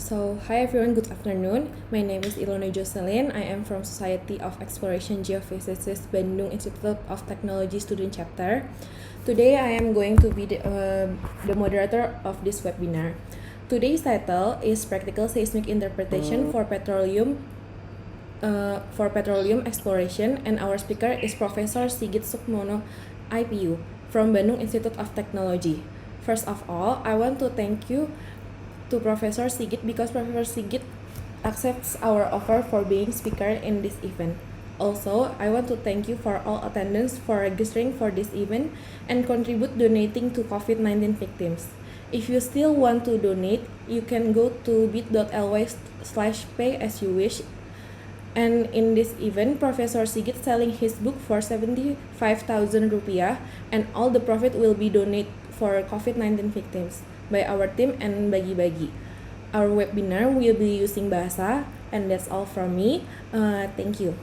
Hi everyone, good afternoon. My name is Ilona Jocelyn. I am from Society of Exploration Geophysicists Bandung Institute of Technology Student Chapter. Today I am going to be the moderator of this webinar. Today's title is Practical Seismic Interpretation for Petroleum Exploration, and our speaker is Professor Sigit Sukmono, IPU, from Bandung Institute of Technology. First of all, I want to thank you to Professor Sigit because Professor Sigit accepts our offer for being speaker in this event. Also, I want to thank you for all attendants for registering for this event and contribute donating to COVID-19 victims. If you still want to donate, you can go to bit.ly/pay as you wish. And in this event, Professor Sigit selling his book for 75,000 rupiah, and all the profit will be donated for COVID-19 victims by our team and bagi-bagi. Our webinar will be using bahasa, and that's all from me. Thank you.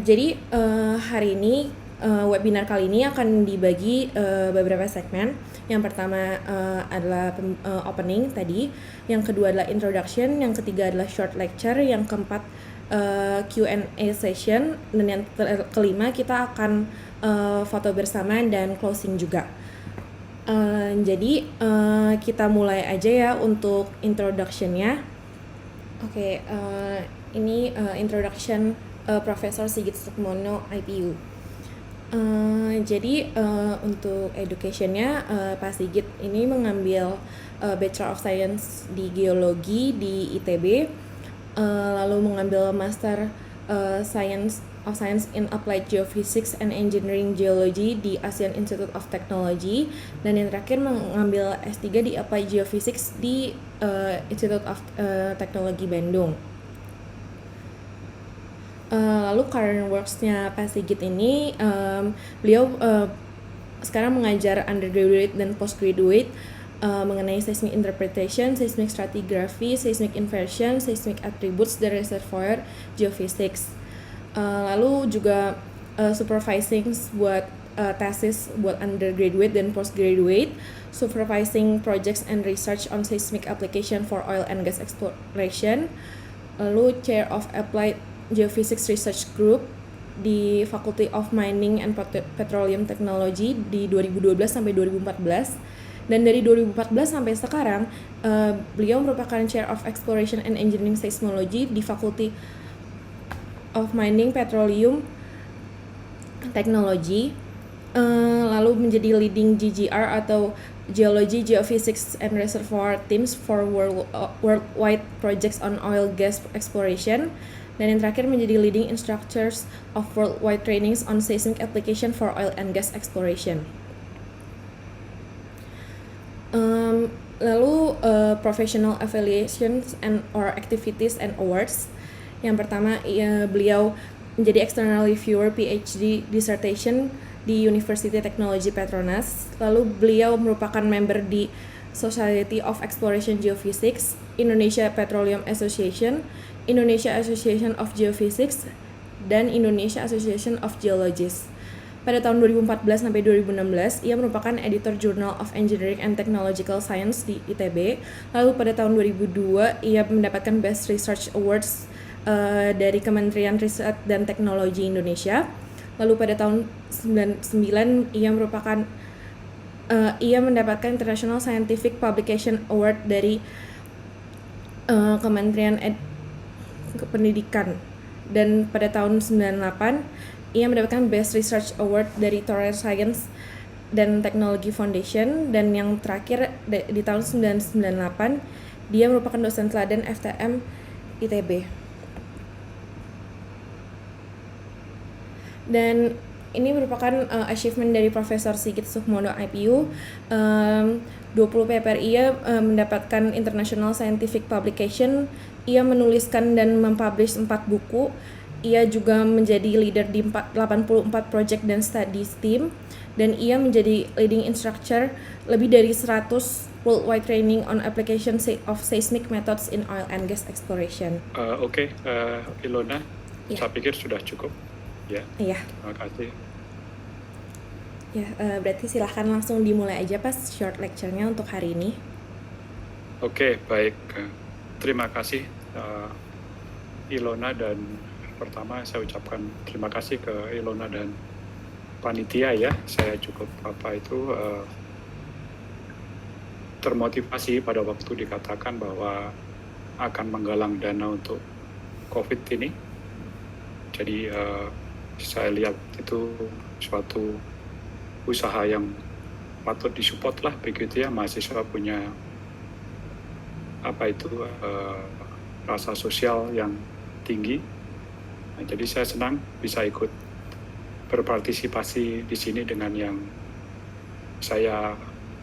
Jadi hari ini webinar kali ini akan dibagi beberapa segmen. Yang pertama adalah opening tadi, yang kedua adalah introduction, yang ketiga adalah short lecture, yang keempat Q&A session, dan yang kelima kita akan foto bersama dan closing juga. Jadi kita mulai aja ya untuk introduction-nya. Oke, ini introduction Profesor Sigit Sukmono, IPU. Jadi untuk education-nya Pak Sigit ini mengambil Bachelor of Science di Geologi di ITB, lalu mengambil Master Science in Applied Geophysics and Engineering Geology di ASEAN Institute of Technology, dan yang terakhir mengambil S3 di Applied Geophysics di Institute of Technology Bandung. Lalu current works-nya Pak Sigit ini, beliau sekarang mengajar undergraduate dan postgraduate mengenai seismic interpretation, seismic stratigraphy, seismic inversion, seismic attributes, dan reservoir geophysics. Lalu juga supervising buat thesis buat undergraduate dan postgraduate, supervising projects and research on seismic application for oil and gas exploration. Lalu chair of applied geophysics research group di Faculty of Mining and Petroleum Technology di 2012 sampai 2014. Dan dari 2014 sampai sekarang, beliau merupakan Chair of Exploration and Engineering Seismology di Faculty of Mining Petroleum Technology, lalu menjadi leading GGR atau Geology, Geophysics, and Reservoir teams for worldwide projects on oil gas exploration, dan yang terakhir menjadi leading instructors of worldwide trainings on seismic application for oil and gas exploration. Lalu professional affiliations and or activities and awards. Yang pertama, beliau menjadi external reviewer PhD dissertation di University Technology Petronas. Lalu beliau merupakan member di Society of Exploration Geophysics, Indonesia Petroleum Association, Indonesia Association of Geophysics, dan Indonesia Association of Geologists. Pada tahun 2014 sampai 2016, ia merupakan editor Journal of Engineering and Technological Science di ITB. Lalu pada tahun 2002, ia mendapatkan Best Research Awards dari Kementerian Riset dan Teknologi Indonesia. Lalu pada tahun 1999, ia mendapatkan International Scientific Publication Award dari Kementerian Pendidikan. Dan pada tahun 1998, ia mendapatkan Best Research Award dari Torrey Science dan Technology Foundation. Dan yang terakhir di tahun 1998, dia merupakan dosen teladan FTM ITB. Dan ini merupakan achievement dari Profesor Sigit Sukmono, IPU. 20 paper ia mendapatkan International Scientific Publication. Ia menuliskan dan mempublish 4 buku. Ia juga menjadi leader di 84 project dan studies team, dan ia menjadi leading instructor lebih dari 100 worldwide training on application of seismic methods in oil and gas exploration. Oke, Ilona, saya pikir sudah cukup. Ya. Iya. Terima kasih. Ya, berarti silahkan langsung dimulai aja Pas short lecture-nya untuk hari ini. Oke, baik. Terima kasih Ilona, dan pertama saya ucapkan terima kasih ke Ilona dan panitia ya. Saya cukup termotivasi pada waktu dikatakan bahwa akan menggalang dana untuk COVID ini. Jadi saya lihat itu suatu usaha yang patut disupport lah begitu ya. Mahasiswa punya rasa sosial yang tinggi. Nah, jadi saya senang bisa ikut berpartisipasi di sini dengan yang saya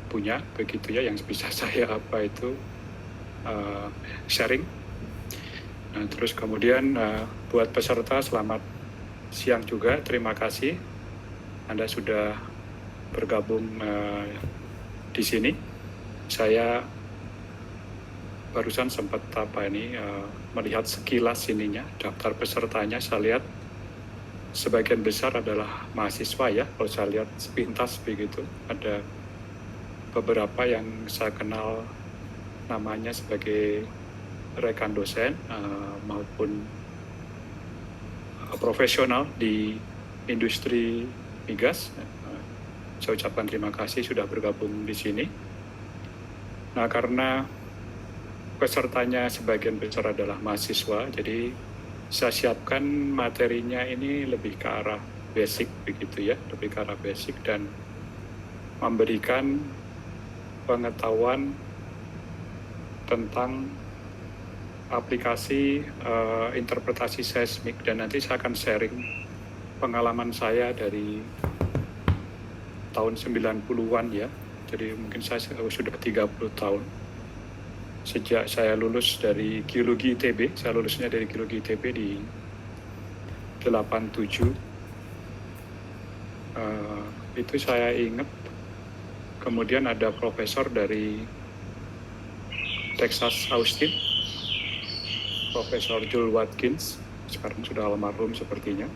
punya begitu ya, yang bisa saya sharing. Nah, terus kemudian buat peserta selamat siang juga, terima kasih Anda sudah bergabung di sini. Saya barusan sempat melihat sekilas ininya, daftar pesertanya. Saya lihat sebagian besar adalah mahasiswa ya. Kalau saya lihat sepintas begitu, ada beberapa yang saya kenal namanya sebagai rekan dosen maupun profesional di industri migas. Saya ucapkan terima kasih sudah bergabung di sini. Nah, karena pesertanya sebagian besar adalah mahasiswa, jadi saya siapkan materinya ini lebih ke arah basic begitu ya, lebih ke arah basic dan memberikan pengetahuan tentang aplikasi interpretasi seismik, dan nanti saya akan sharing pengalaman saya dari tahun 90-an ya. Jadi mungkin saya sudah 30 tahun sejak saya lulus dari Geologi ITB. Saya lulusnya dari Geologi ITB di 87. Itu saya ingat. Kemudian ada profesor dari Texas Austin, Profesor Joel Watkins, sekarang sudah almarhum sepertinya,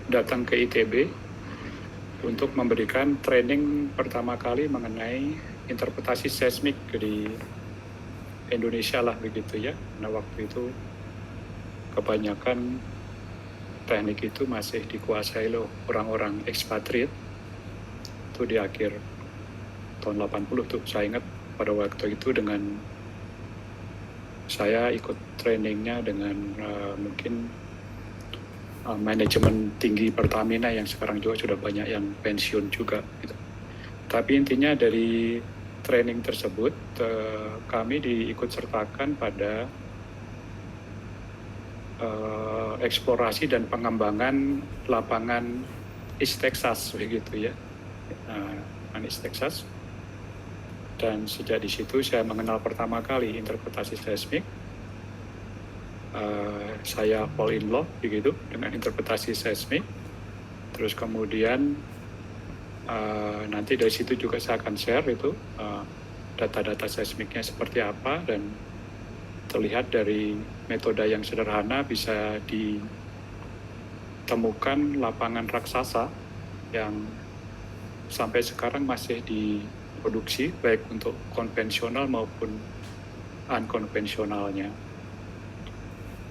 datang ke ITB untuk memberikan training pertama kali mengenai interpretasi seismik di Indonesia lah begitu ya. Nah, waktu itu kebanyakan teknik itu masih dikuasai oleh orang-orang ekspatriat. Itu di akhir tahun 80 tuh, saya ingat pada waktu itu dengan saya ikut trainingnya dengan mungkin manajemen tinggi Pertamina yang sekarang juga sudah banyak yang pensiun juga gitu. Tapi intinya dari training tersebut kami diikut sertakan pada eksplorasi dan pengembangan lapangan East Texas begitu ya, East Texas. Dan sejak di situ saya mengenal pertama kali interpretasi seismik. Saya fall in love begitu dengan interpretasi seismik. Terus kemudian nanti dari situ juga saya akan share itu data-data seismiknya seperti apa, dan terlihat dari metode yang sederhana bisa ditemukan lapangan raksasa yang sampai sekarang masih diproduksi baik untuk konvensional maupun unkonvensionalnya.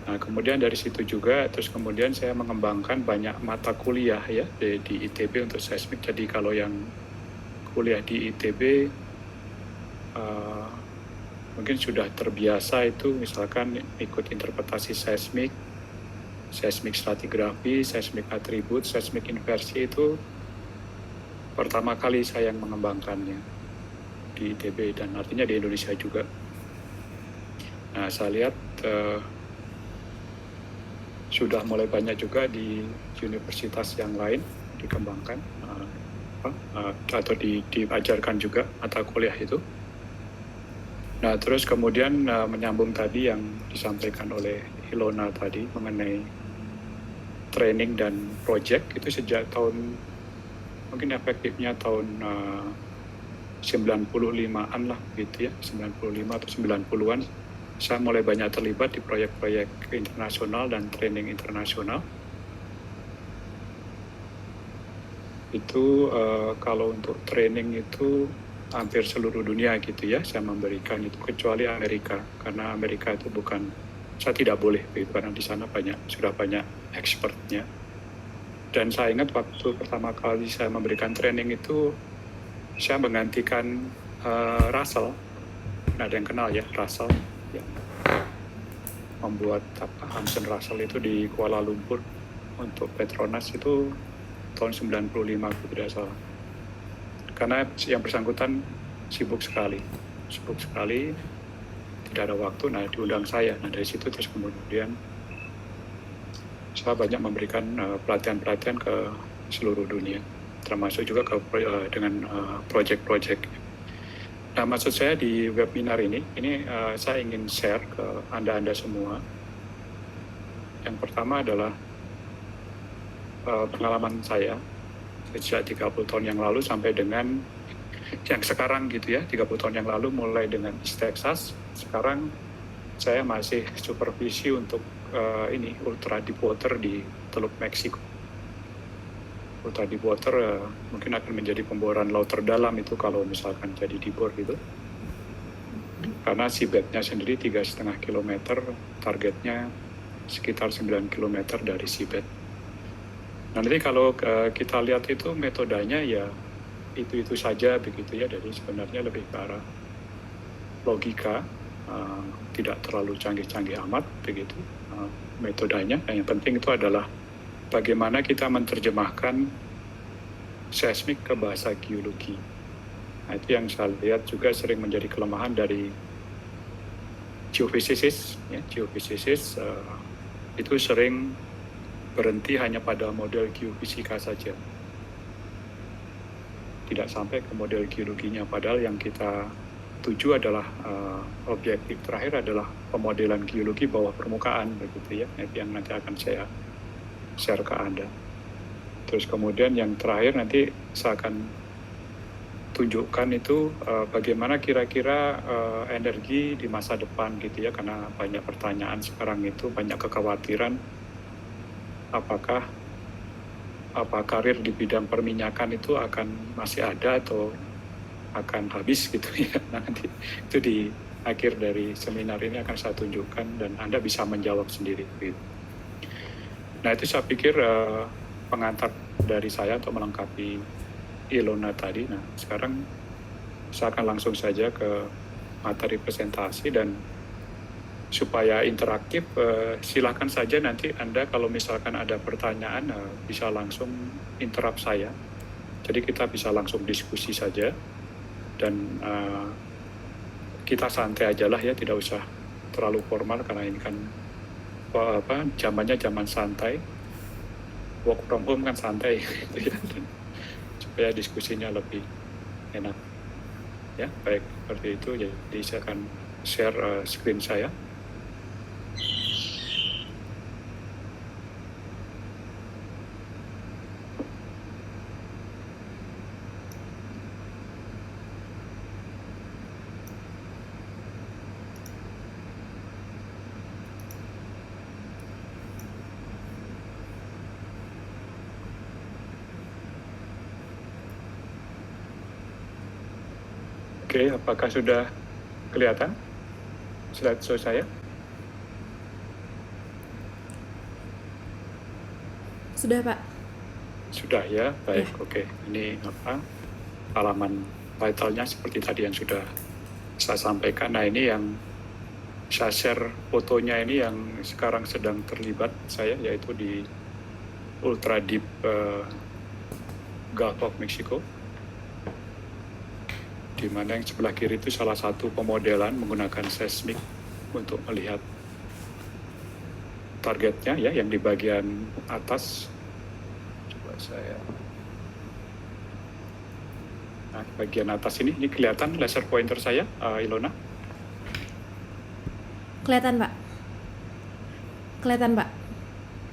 Nah, kemudian dari situ juga, terus kemudian saya mengembangkan banyak mata kuliah ya di ITB untuk seismik. Jadi kalau yang kuliah di ITB mungkin sudah terbiasa itu misalkan ikut interpretasi seismik, seismik stratigrafi, seismik atribut, seismik inversi, itu pertama kali saya yang mengembangkannya di ITB dan artinya di Indonesia juga. Nah, saya lihat sudah mulai banyak juga di universitas yang lain dikembangkan atau diajarkan juga mata kuliah itu. Nah, terus kemudian menyambung tadi yang disampaikan oleh Ilona tadi mengenai training dan project, itu sejak tahun, mungkin efektifnya tahun 95-an lah gitu ya, 95 atau 90-an. Saya mulai banyak terlibat di proyek-proyek internasional dan training internasional. itu kalau untuk training itu hampir seluruh dunia gitu ya saya memberikan itu, kecuali Amerika, karena Amerika itu bukan, saya tidak boleh gitu, karena di sana sudah banyak expertnya. Dan saya ingat waktu pertama kali saya memberikan training itu saya menggantikan Russell. Nah, ada yang kenal ya Russell yang membuat Amundsen Russell itu di Kuala Lumpur untuk Petronas itu tahun 95 kalau tidak salah. Karena yang bersangkutan sibuk sekali, tidak ada waktu. Nah, diundang saya. Nah, dari situ terus kemudian saya banyak memberikan pelatihan-pelatihan ke seluruh dunia, termasuk juga dengan project-project. Nah, maksud saya di webinar ini saya ingin share ke Anda semua. Yang pertama adalah pengalaman saya sejak 30 tahun yang lalu sampai dengan yang sekarang gitu ya, 30 tahun yang lalu mulai dengan East Texas, sekarang saya masih supervisi untuk ultra deep water di Teluk Meksiko. Ultra deep water mungkin akan menjadi pemboran laut terdalam itu kalau misalkan jadi dibor gitu. Karena seabednya sendiri 3,5 km, targetnya sekitar 9 km dari seabed. Nah, nanti kalau kita lihat itu metodenya ya itu saja begitu ya, jadi sebenarnya lebih ke arah logika, tidak terlalu canggih-canggih amat begitu metodenya. Yang penting itu adalah bagaimana kita menerjemahkan seismik ke bahasa geologi. Nah, itu yang saya lihat juga sering menjadi kelemahan dari geofisika. Ya, geofisika itu sering berhenti hanya pada model geofisika saja, tidak sampai ke model geologinya, padahal yang kita tuju adalah objektif terakhir adalah pemodelan geologi bawah permukaan begitu ya, yang nanti akan saya share ke Anda. Terus kemudian yang terakhir nanti saya akan tunjukkan itu bagaimana kira-kira energi di masa depan gitu ya, karena banyak pertanyaan sekarang itu, banyak kekhawatiran apakah karir di bidang perminyakan itu akan masih ada atau akan habis gitu ya. Nah, nanti itu di akhir dari seminar ini akan saya tunjukkan dan Anda bisa menjawab sendiri gitu. Nah, itu saya pikir pengantar dari saya untuk melengkapi Ilona tadi. Nah, sekarang saya akan langsung saja ke materi presentasi, dan supaya interaktif, silakan saja nanti Anda kalau misalkan ada pertanyaan bisa langsung interrupt saya. Jadi kita bisa langsung diskusi saja, dan kita santai aja lah ya, tidak usah terlalu formal karena ini kan zamannya zaman santai, work from home kan santai gitu ya, supaya diskusinya lebih enak. Ya, baik seperti itu. Jadi saya akan share screen saya. Oke, apakah sudah kelihatan slideshow saya? Sudah, Pak. Sudah ya, baik. Ya. Oke, ini halaman title-nya seperti tadi yang sudah saya sampaikan. Nah, ini yang saya share fotonya ini yang sekarang sedang terlibat saya, yaitu di Ultra Deep Gulf of Mexico, di mana yang sebelah kiri itu salah satu pemodelan menggunakan seismik untuk melihat targetnya ya, yang di bagian atas. Coba saya, nah, bagian atas ini kelihatan laser pointer saya, Ilona? Kelihatan, Pak. Kelihatan, Pak.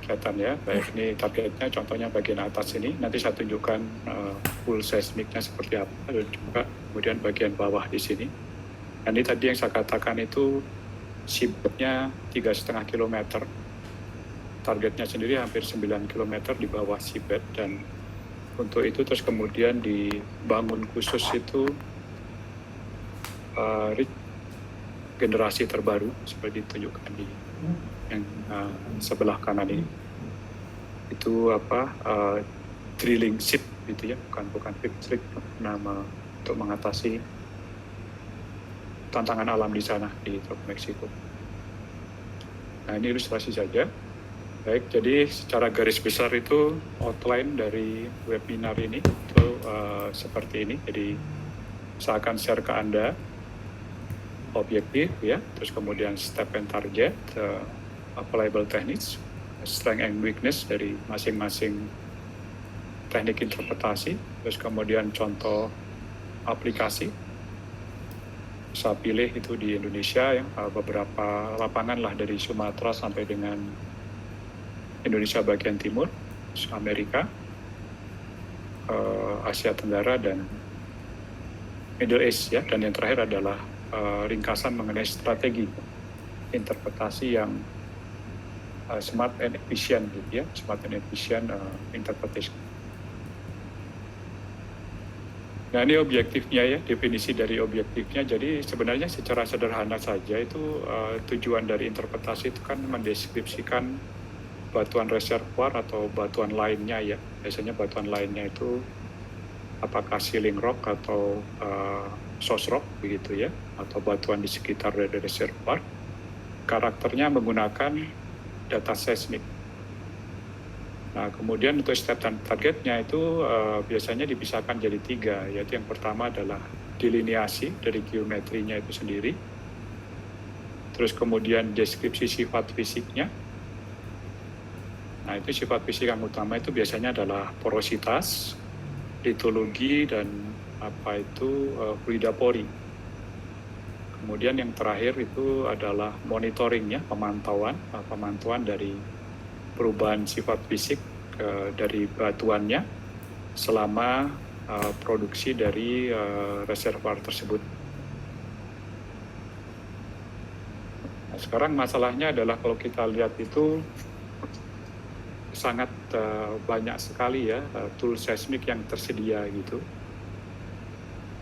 Kelihatan ya, baik. Ini targetnya, contohnya bagian atas ini. Nanti saya tunjukkan full seismiknya seperti apa, dan juga kemudian bagian bawah di sini. Dan ini tadi yang saya katakan itu seabednya 3,5 km. Targetnya sendiri hampir 9 km di bawah seabed, dan untuk itu terus kemudian dibangun khusus itu generasi terbaru seperti ditunjukkan di yang sebelah kanan ini. Itu drilling ship gitu ya, bukan ship trick, nama untuk mengatasi tantangan alam di sana di Teluk Meksiko. Nah, ini ilustrasi saja. Baik, jadi secara garis besar itu outline dari webinar ini itu seperti ini. Jadi saya akan share ke Anda objektif ya, terus kemudian step and target, applicable techniques, strength and weakness dari masing-masing teknik interpretasi, terus kemudian contoh aplikasi. Saya pilih itu di Indonesia ya, beberapa lapangan lah dari Sumatera sampai dengan Indonesia bagian timur, Amerika, Asia Tenggara, dan Middle East ya, dan yang terakhir adalah ringkasan mengenai strategi interpretasi yang smart and efficient gitu ya, smart and efficient interpretation. Nah, ini objektifnya ya, definisi dari objektifnya. Jadi sebenarnya secara sederhana saja itu tujuan dari interpretasi itu kan mendeskripsikan batuan reservoir atau batuan lainnya ya. Biasanya batuan lainnya itu apakah ceiling rock atau source rock begitu ya, atau batuan di sekitar dari reservoir. Karakternya menggunakan data seismik. Nah, kemudian untuk step dan targetnya itu biasanya dipisahkan jadi 3, yaitu yang pertama adalah delineasi dari geometrinya itu sendiri, terus kemudian deskripsi sifat fisiknya. Nah, itu sifat fisik yang utama itu biasanya adalah porositas, litologi, dan fluida pori. Kemudian yang terakhir itu adalah monitoringnya, pemantauan dari perubahan sifat fisik dari batuannya selama produksi dari reservoir tersebut. Nah, sekarang masalahnya adalah kalau kita lihat itu sangat banyak sekali ya tool seismik yang tersedia gitu.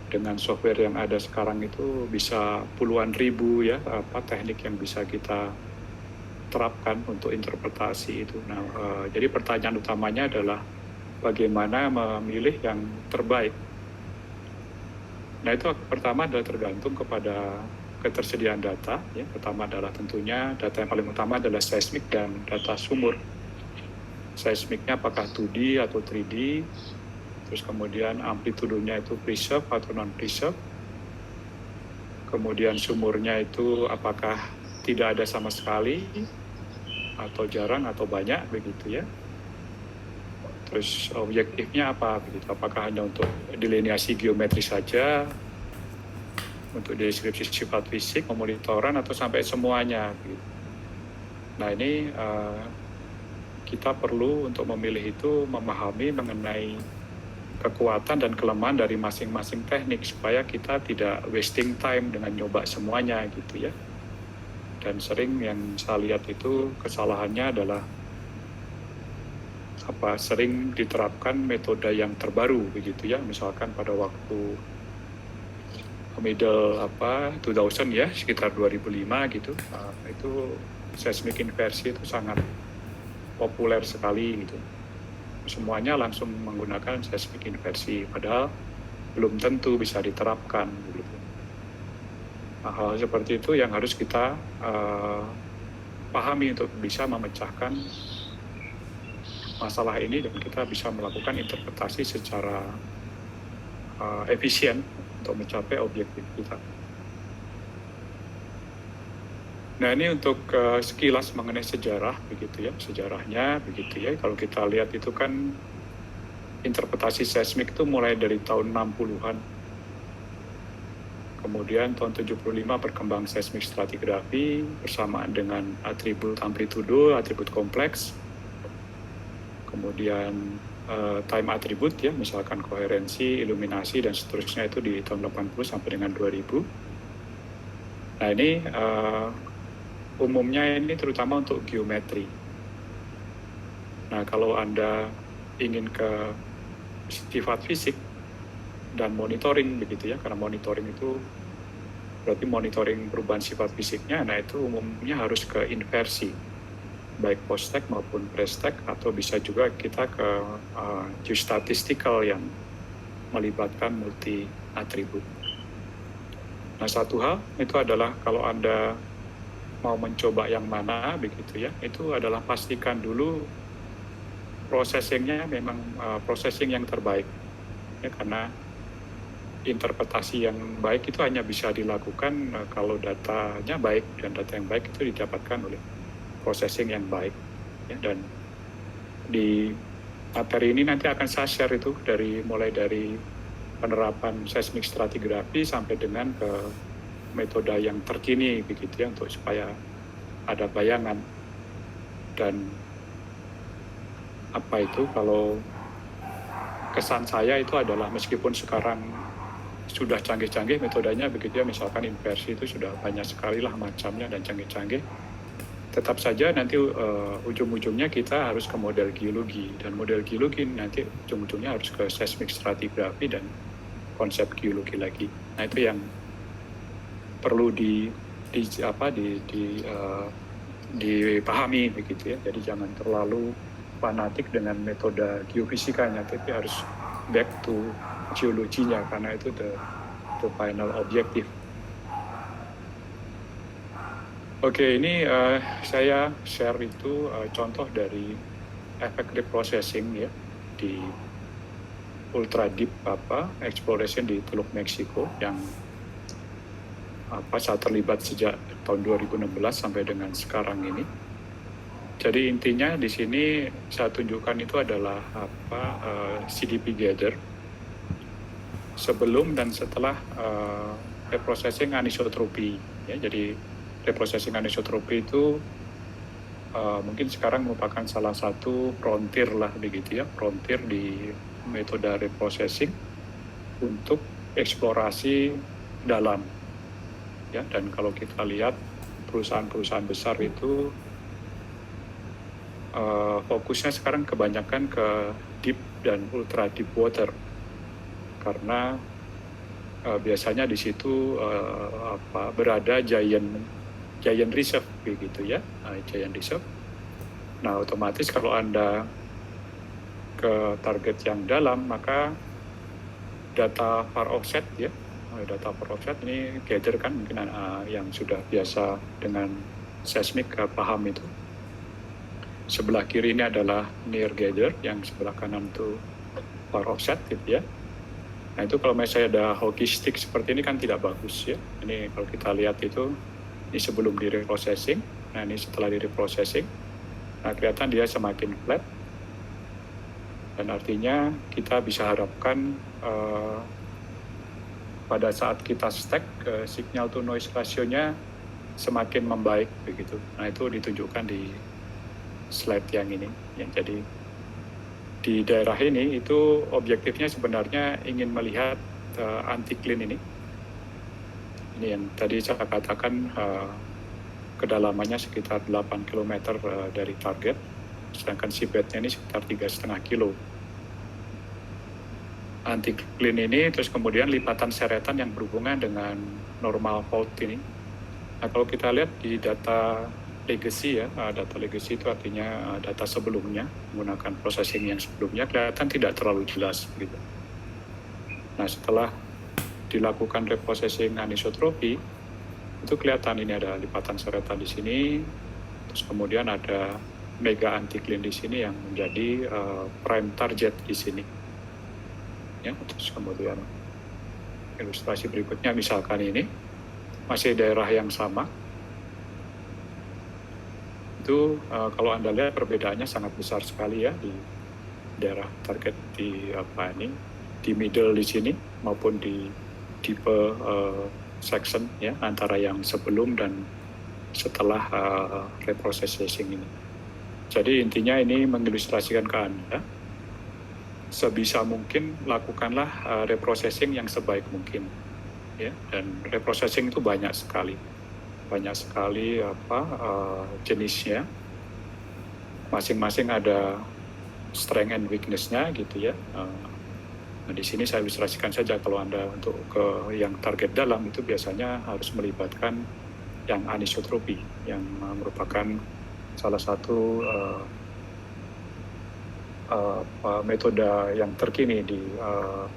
Dengan software yang ada sekarang itu bisa puluhan ribu ya teknik yang bisa kita terapkan untuk interpretasi itu. Nah, jadi pertanyaan utamanya adalah bagaimana memilih yang terbaik. Nah, itu pertama adalah tergantung kepada ketersediaan data. Ya. Pertama adalah tentunya data yang paling utama adalah seismik dan data sumur. Seismiknya apakah 2D atau 3D, terus kemudian amplitudonya itu preserve atau non-preserve, kemudian sumurnya itu apakah tidak ada sama sekali, atau jarang, atau banyak, begitu ya. Terus objektifnya apa, begitu? Apakah hanya untuk delineasi geometri saja, untuk deskripsi sifat fisik, pemonitoran, atau sampai semuanya, begitu. Nah, ini kita perlu untuk memilih itu memahami mengenai kekuatan dan kelemahan dari masing-masing teknik supaya kita tidak wasting time dengan nyoba semuanya gitu ya. Dan sering yang saya lihat itu kesalahannya adalah sering diterapkan metode yang terbaru begitu ya, misalkan pada waktu middle 2000 ya, sekitar 2005 gitu, itu seismic inversi itu sangat populer sekali gitu. Semuanya langsung menggunakan seismic inversi, padahal belum tentu bisa diterapkan gitu. Nah, hal seperti itu yang harus kita pahami untuk bisa memecahkan masalah ini dan kita bisa melakukan interpretasi secara efisien untuk mencapai objektif kita. Nah, ini untuk sekilas mengenai sejarah begitu ya, sejarahnya begitu ya. Kalau kita lihat itu kan interpretasi seismik itu mulai dari tahun 60-an. Kemudian tahun 75 berkembang seismik stratigrafi bersamaan dengan atribut amplitudo, atribut kompleks. Kemudian time attribute ya, misalkan koherensi, iluminasi dan seterusnya itu di tahun 80 sampai dengan 2000. Nah, ini umumnya ini terutama untuk geometri. Nah, kalau Anda ingin ke sifat fisik dan monitoring begitu ya, karena monitoring itu berarti monitoring perubahan sifat fisiknya. Nah itu umumnya harus ke inversi, baik post-stack maupun pre-stack, atau bisa juga kita ke geostatistical yang melibatkan multi atribut. Nah satu hal itu adalah kalau Anda mau mencoba yang mana begitu ya, itu adalah pastikan dulu processingnya memang processing yang terbaik ya, karena interpretasi yang baik itu hanya bisa dilakukan kalau datanya baik, dan data yang baik itu didapatkan oleh processing yang baik ya. Dan di materi ini nanti akan saya share itu mulai dari penerapan seismic stratigraphy sampai dengan ke metode yang terkini begitu ya, untuk supaya ada bayangan. Dan apa itu, kalau kesan saya itu adalah meskipun sekarang sudah canggih-canggih metodenya begitu ya, misalkan inversi itu sudah banyak sekali lah macamnya dan canggih-canggih, tetap saja nanti ujung-ujungnya kita harus ke model geologi, dan model geologi nanti ujung-ujungnya harus ke seismic stratigraphy dan konsep geologi lagi. Nah itu yang perlu dipahami begitu ya. Jadi jangan terlalu fanatik dengan metode geofisikanya, tapi harus back to geologinya, karena itu the final objective. Oke, ini saya share itu contoh dari efek reprocessing ya di ultra deep exploration di Teluk Meksiko yang saya terlibat sejak tahun 2016 sampai dengan sekarang ini. Jadi intinya di sini saya tunjukkan itu adalah CDP gather sebelum dan setelah reprocessing anisotropi ya. Jadi reprocessing anisotropi itu mungkin sekarang merupakan salah satu frontier lah begitu ya, frontier di metode reprocessing untuk eksplorasi dalam ya. Dan kalau kita lihat perusahaan-perusahaan besar itu fokusnya sekarang kebanyakan ke deep dan ultra deep water, karena biasanya di situ berada giant reserve begitu ya, giant reserve. Nah otomatis kalau Anda ke target yang dalam, maka data far offset ya, data far offset ini gather kan mungkin yang sudah biasa dengan seismik paham itu. Sebelah kiri ini adalah near gather, yang sebelah kanan itu far offset gitu ya. Nah itu kalau misalnya ada hockey stick seperti ini kan tidak bagus ya. Ini kalau kita lihat itu, ini sebelum di reprocessing, nah ini setelah di reprocessing, nah kelihatan dia semakin flat. Dan artinya kita bisa harapkan pada saat kita stack signal to noise ratio-nya semakin membaik begitu. Nah itu ditunjukkan di slide yang ini. Ya, jadi di daerah ini itu objektifnya sebenarnya ingin melihat anti-clean ini. Ini yang tadi saya katakan kedalamannya sekitar 8 km dari target, sedangkan seabednya ini sekitar 3,5 kilo. Anti-clean ini, terus kemudian lipatan seretan yang berhubungan dengan normal fault ini. Nah kalau kita lihat di data legacy ya, data legacy itu artinya data sebelumnya, menggunakan processing yang sebelumnya, kelihatan tidak terlalu jelas gitu. Nah setelah dilakukan reprocessing anisotropi, itu kelihatan ini ada lipatan seretan di sini, terus kemudian ada mega anti-clean di sini yang menjadi prime target di sini. Ya, terus kemudian ilustrasi berikutnya misalkan ini masih daerah yang sama. Itu kalau Anda lihat perbedaannya sangat besar sekali ya di daerah target di di middle di sini maupun di tipe section ya, antara yang sebelum dan setelah reprocessing ini. Jadi intinya ini mengilustrasikan ke Anda, sebisa mungkin lakukanlah reprocessing yang sebaik mungkin ya. Dan reprocessing itu banyak sekali jenisnya, masing-masing ada strength and weakness-nya gitu ya. Nah, di sini saya ilustrasikan saja kalau Anda untuk ke yang target dalam itu biasanya harus melibatkan yang anisotropi, yang merupakan salah satu metode yang terkini di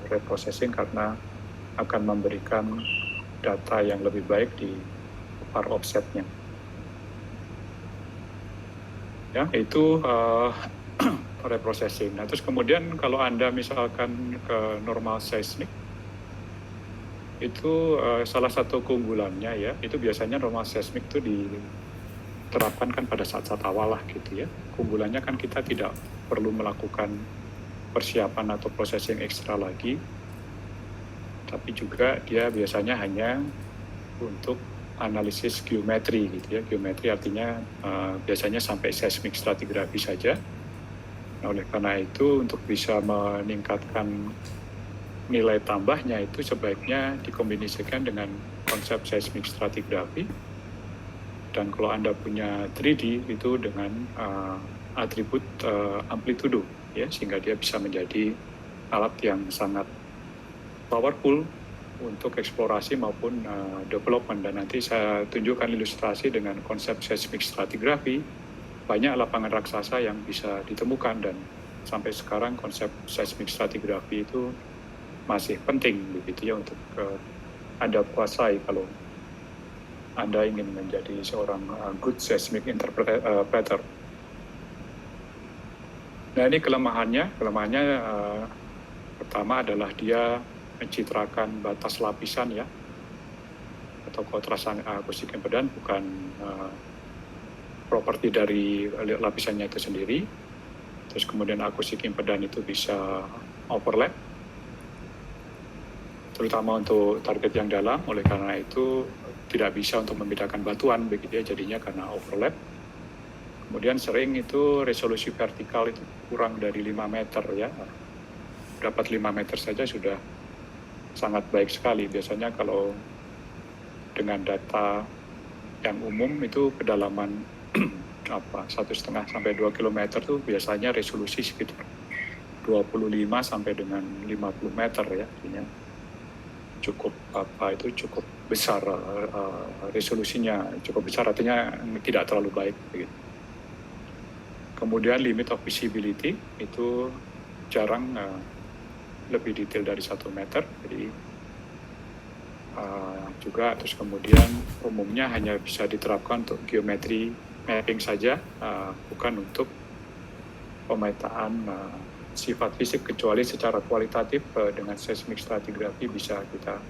reprocessing karena akan memberikan data yang lebih baik di par offsetnya. Ya, itu reprocessing. Nah, terus kemudian kalau Anda misalkan ke normal seismic, itu salah satu keunggulannya ya, itu biasanya normal seismic itu diterapkan kan pada saat-saat awal lah gitu ya. Keunggulannya kan kita tidak perlu melakukan persiapan atau processing ekstra lagi, tapi juga dia biasanya hanya untuk analisis geometri gitu ya. Geometri artinya biasanya sampai seismic stratigraphy saja. Nah, oleh karena itu untuk bisa meningkatkan nilai tambahnya itu sebaiknya dikombinasikan dengan konsep seismic stratigraphy. Dan kalau Anda punya 3D itu dengan atribut amplitudo ya, sehingga dia bisa menjadi alat yang sangat powerful untuk eksplorasi maupun development. Dan nanti saya tunjukkan ilustrasi dengan konsep seismic stratigraphy. Banyak lapangan raksasa yang bisa ditemukan dan sampai sekarang konsep seismic stratigraphy itu masih penting begitu ya untuk Anda kuasai kalau Anda ingin menjadi seorang good seismic interpreter. Nah, ini kelemahannya pertama adalah dia mencitrakan batas lapisan ya, atau kontrasan akustik impedan bukan properti dari lapisannya itu sendiri. Terus kemudian akustik impedan itu bisa overlap, terutama untuk target yang dalam. Oleh karena itu tidak bisa untuk membedakan batuan begitu ya, jadinya karena overlap. Kemudian sering itu resolusi vertikal itu kurang dari 5 meter ya. Dapat 5 meter saja sudah sangat baik sekali. Biasanya kalau dengan data yang umum itu kedalaman 1,5 sampai 2 km itu biasanya resolusi sekitar 25 sampai dengan 50 meter ya, artinya cukup besar resolusinya, cukup besar artinya tidak terlalu baik begitu. Kemudian limit of visibility itu jarang lebih detail dari 1 meter, jadi juga terus kemudian umumnya hanya bisa diterapkan untuk geometri mapping saja, bukan untuk pemetaan sifat fisik, kecuali secara kualitatif dengan seismic stratigraphy bisa kita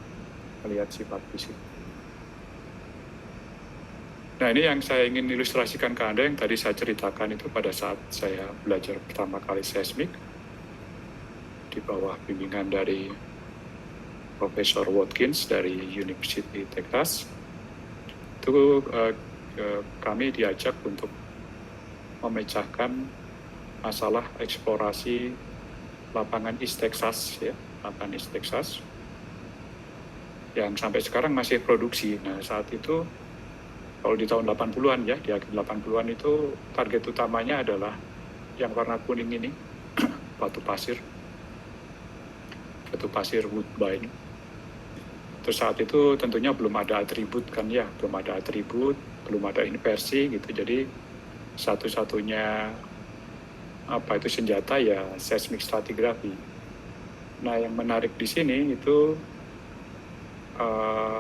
melihat sifat fisik. Nah, ini yang saya ingin ilustrasikan ke Anda yang tadi saya ceritakan itu pada saat saya belajar pertama kali seismik di bawah bimbingan dari Profesor Watkins dari University Texas. Itu kami diajak untuk memecahkan masalah eksplorasi lapangan East Texas ya, lapangan East Texas yang sampai sekarang masih produksi. Nah, saat itu kalau di tahun 80-an ya, di akhir 80-an itu target utamanya adalah yang warna kuning ini, batu pasir Woodbine. Terus saat itu tentunya belum ada atribut kan ya, belum ada inversi gitu. Jadi satu-satunya senjata ya seismic stratigraphy. Nah, yang menarik di sini itu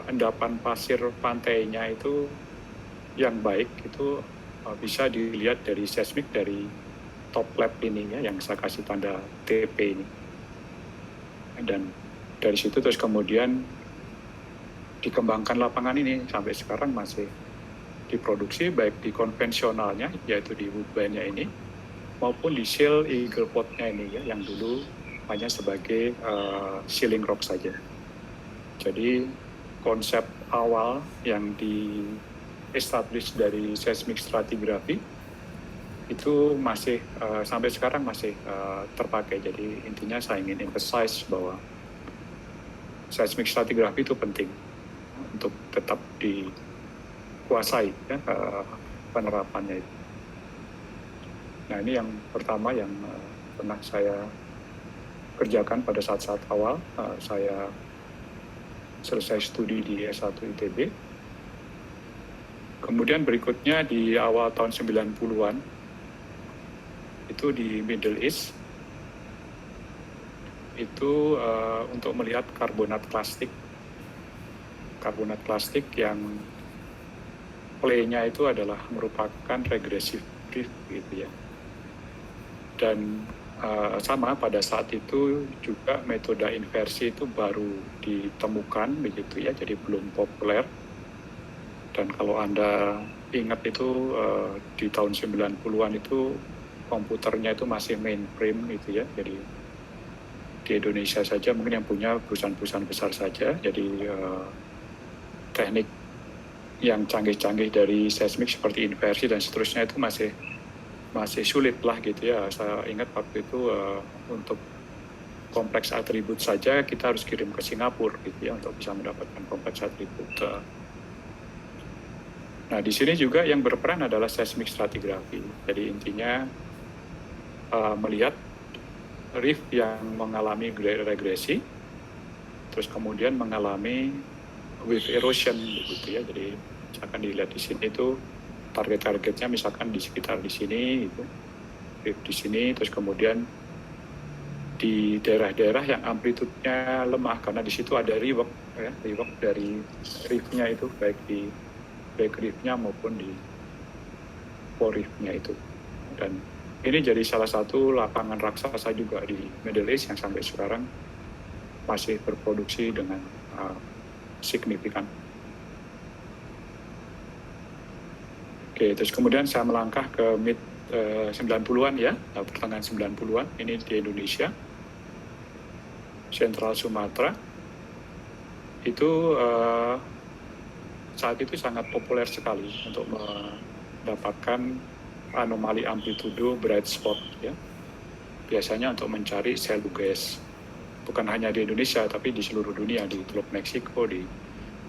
endapan pasir pantainya itu yang baik itu bisa dilihat dari seismik dari top lab ini ya, yang saya kasih tanda TP ini. Dan dari situ terus kemudian dikembangkan lapangan ini sampai sekarang masih diproduksi baik di konvensionalnya yaitu di Woodbine-nya ini maupun di Shale Eagle Pot-nya ini ya, yang dulu hanya sebagai sealing rock saja. Jadi konsep awal yang di-establish dari seismic stratigraphy itu masih sampai sekarang masih terpakai. Jadi intinya saya ingin emphasize bahwa seismic stratigraphy itu penting untuk tetap dikuasai ya, penerapannya itu. Nah, ini yang pertama yang pernah saya kerjakan pada saat-saat awal saya selesai studi di S1 ITB. Kemudian berikutnya di awal tahun 90-an, itu di Middle East, itu untuk melihat karbonat plastik yang play-nya itu adalah merupakan regressive reef gitu ya. Dan sama pada saat itu juga metode inversi itu baru ditemukan begitu ya, jadi belum populer. Dan kalau Anda ingat itu di tahun 90-an itu komputernya itu masih mainframe gitu ya, jadi di Indonesia saja mungkin yang punya perusahaan-perusahaan besar saja, jadi teknik yang canggih-canggih dari seismik seperti inversi dan seterusnya itu masih sulit lah gitu ya. Saya ingat waktu itu untuk kompleks atribut saja kita harus kirim ke Singapura gitu ya untuk bisa mendapatkan kompleks atribut. Nah di sini juga yang berperan adalah seismik stratigrafi. Jadi intinya melihat reef yang mengalami regresi, terus kemudian mengalami wave erosion gitu ya. Jadi akan dilihat di sini itu target-targetnya misalkan di sekitar di sini gitu, di sini, terus kemudian di daerah-daerah yang amplitudenya lemah karena di situ ada riwak ya, riwak dari reefnya itu baik di back reefnya maupun di core reefnya itu. Dan ini jadi salah satu lapangan raksasa juga di Middle East yang sampai sekarang masih berproduksi dengan signifikan. Oke, terus kemudian saya melangkah ke mid 90-an ya, pertengahan 90-an, ini di Indonesia, Sentral Sumatera, itu saat itu sangat populer sekali untuk mendapatkan anomali amplitudo bright spot ya, biasanya untuk mencari shallow gas, bukan hanya di Indonesia tapi di seluruh dunia, di Teluk Meksiko, di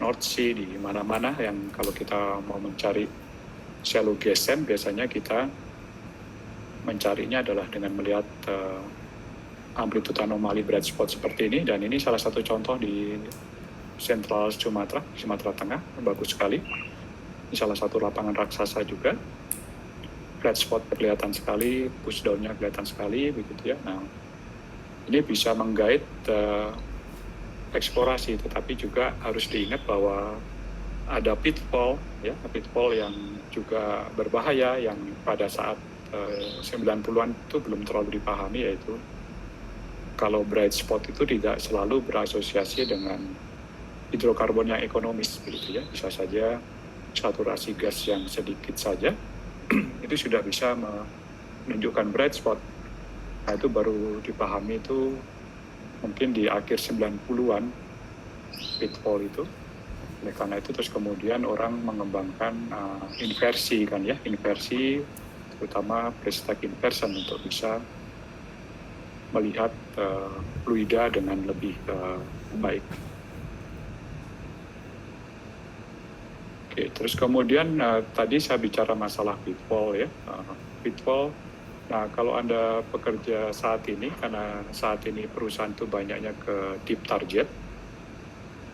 North Sea, di mana-mana yang kalau kita mau mencari shallow gas sand biasanya kita mencarinya adalah dengan melihat amplitude anomali bright spot seperti ini, dan ini salah satu contoh di Sentral Sumatera Tengah, bagus sekali. Ini salah satu lapangan raksasa juga, bright spot kelihatan sekali, pushdown-nya kelihatan sekali begitu ya. Nah ini bisa menggait eksplorasi, tetapi juga harus diingat bahwa ada pitfall ya, pitfall yang juga berbahaya yang pada saat 90-an itu belum terlalu dipahami, yaitu kalau bright spot itu tidak selalu berasosiasi dengan hidrokarbon yang ekonomis begitu ya. Bisa saja saturasi gas yang sedikit saja itu sudah bisa menunjukkan bright spot. Nah itu baru dipahami itu mungkin di akhir 90-an pitfall itu. Oleh karena itu terus kemudian orang mengembangkan inversi kan ya, inversi terutama pre-stack inversion untuk bisa melihat fluida dengan lebih baik. Oke, terus kemudian tadi saya bicara masalah pitfall ya, pitfall. Nah kalau Anda bekerja saat ini, karena saat ini perusahaan itu banyaknya ke deep target,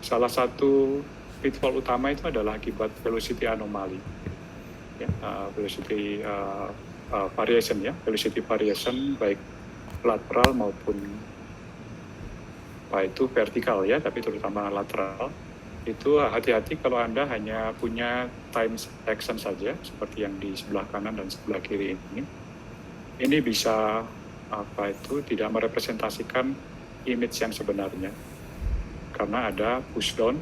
salah satu pitfall utama itu adalah akibat velocity anomaly, ya, velocity variation ya, velocity variation baik lateral maupun itu vertikal ya, tapi terutama lateral. Itu hati-hati kalau Anda hanya punya time section saja seperti yang di sebelah kanan dan sebelah kiri ini. Ini bisa tidak merepresentasikan image yang sebenarnya karena ada pushdown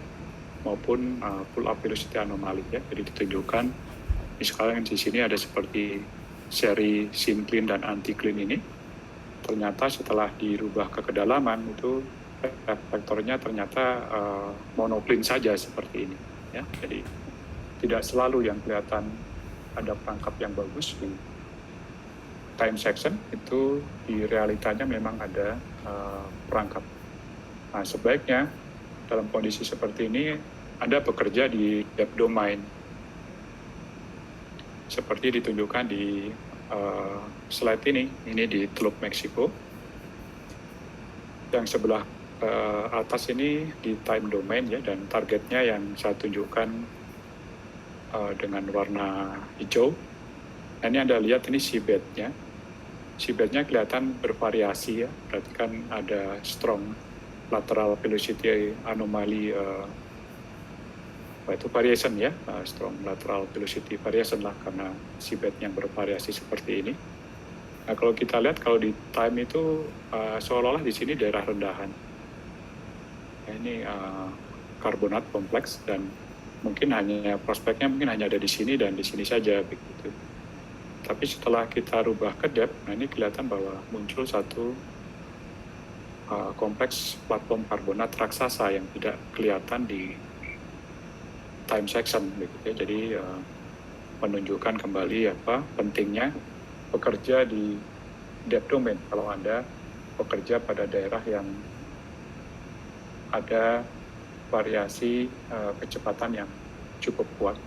maupun pull up velocity anomaly ya. Jadi ditunjukkan sekarang di sini ada seperti seri syncline dan anticline ini. Ternyata setelah dirubah ke kedalaman itu reflektornya ternyata monocline saja seperti ini ya. Jadi tidak selalu yang kelihatan ada perangkap yang bagus di time section, itu di realitanya memang ada perangkap. Nah sebaiknya dalam kondisi seperti ini Anda bekerja di depth domain seperti ditunjukkan di slide ini di Teluk Meksiko. Yang sebelah atas ini di time domain ya, dan targetnya yang saya tunjukkan dengan warna hijau. Nah, ini Anda lihat ini seabed-nya. Seabed-nya kelihatan bervariasi ya, berarti kan ada strong lateral velocity anomaly itu variation ya, strong lateral velocity variation lah karena seabed yang bervariasi seperti ini. Nah, kalau kita lihat kalau di time itu seolah-olah di sini daerah rendahan. Nah, ini karbonat kompleks dan mungkin hanya prospeknya mungkin hanya ada di sini dan di sini saja begitu. Tapi setelah kita rubah ke depth, nah ini kelihatan bahwa muncul satu kompleks platform karbonat raksasa yang tidak kelihatan di time section begitu ya. Jadi menunjukkan kembali apa pentingnya bekerja di depth domain kalau Anda bekerja pada daerah yang ada variasi kecepatan yang cukup kuat.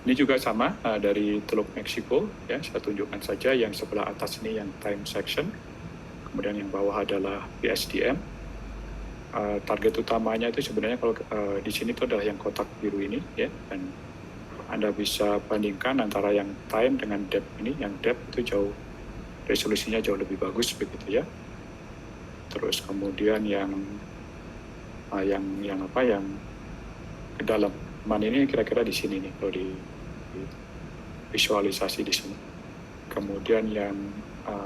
Ini juga sama dari Teluk Meksiko, ya, saya tunjukkan saja yang sebelah atas ini yang time section, kemudian yang bawah adalah PSDM. Target utamanya itu sebenarnya kalau di sini itu adalah yang kotak biru ini, ya, dan Anda bisa bandingkan antara yang time dengan depth ini. Yang depth itu jauh resolusinya jauh lebih bagus begitu ya. Terus kemudian yang kedalaman ini kira-kira di sini nih kalau di visualisasi di sini. Kemudian yang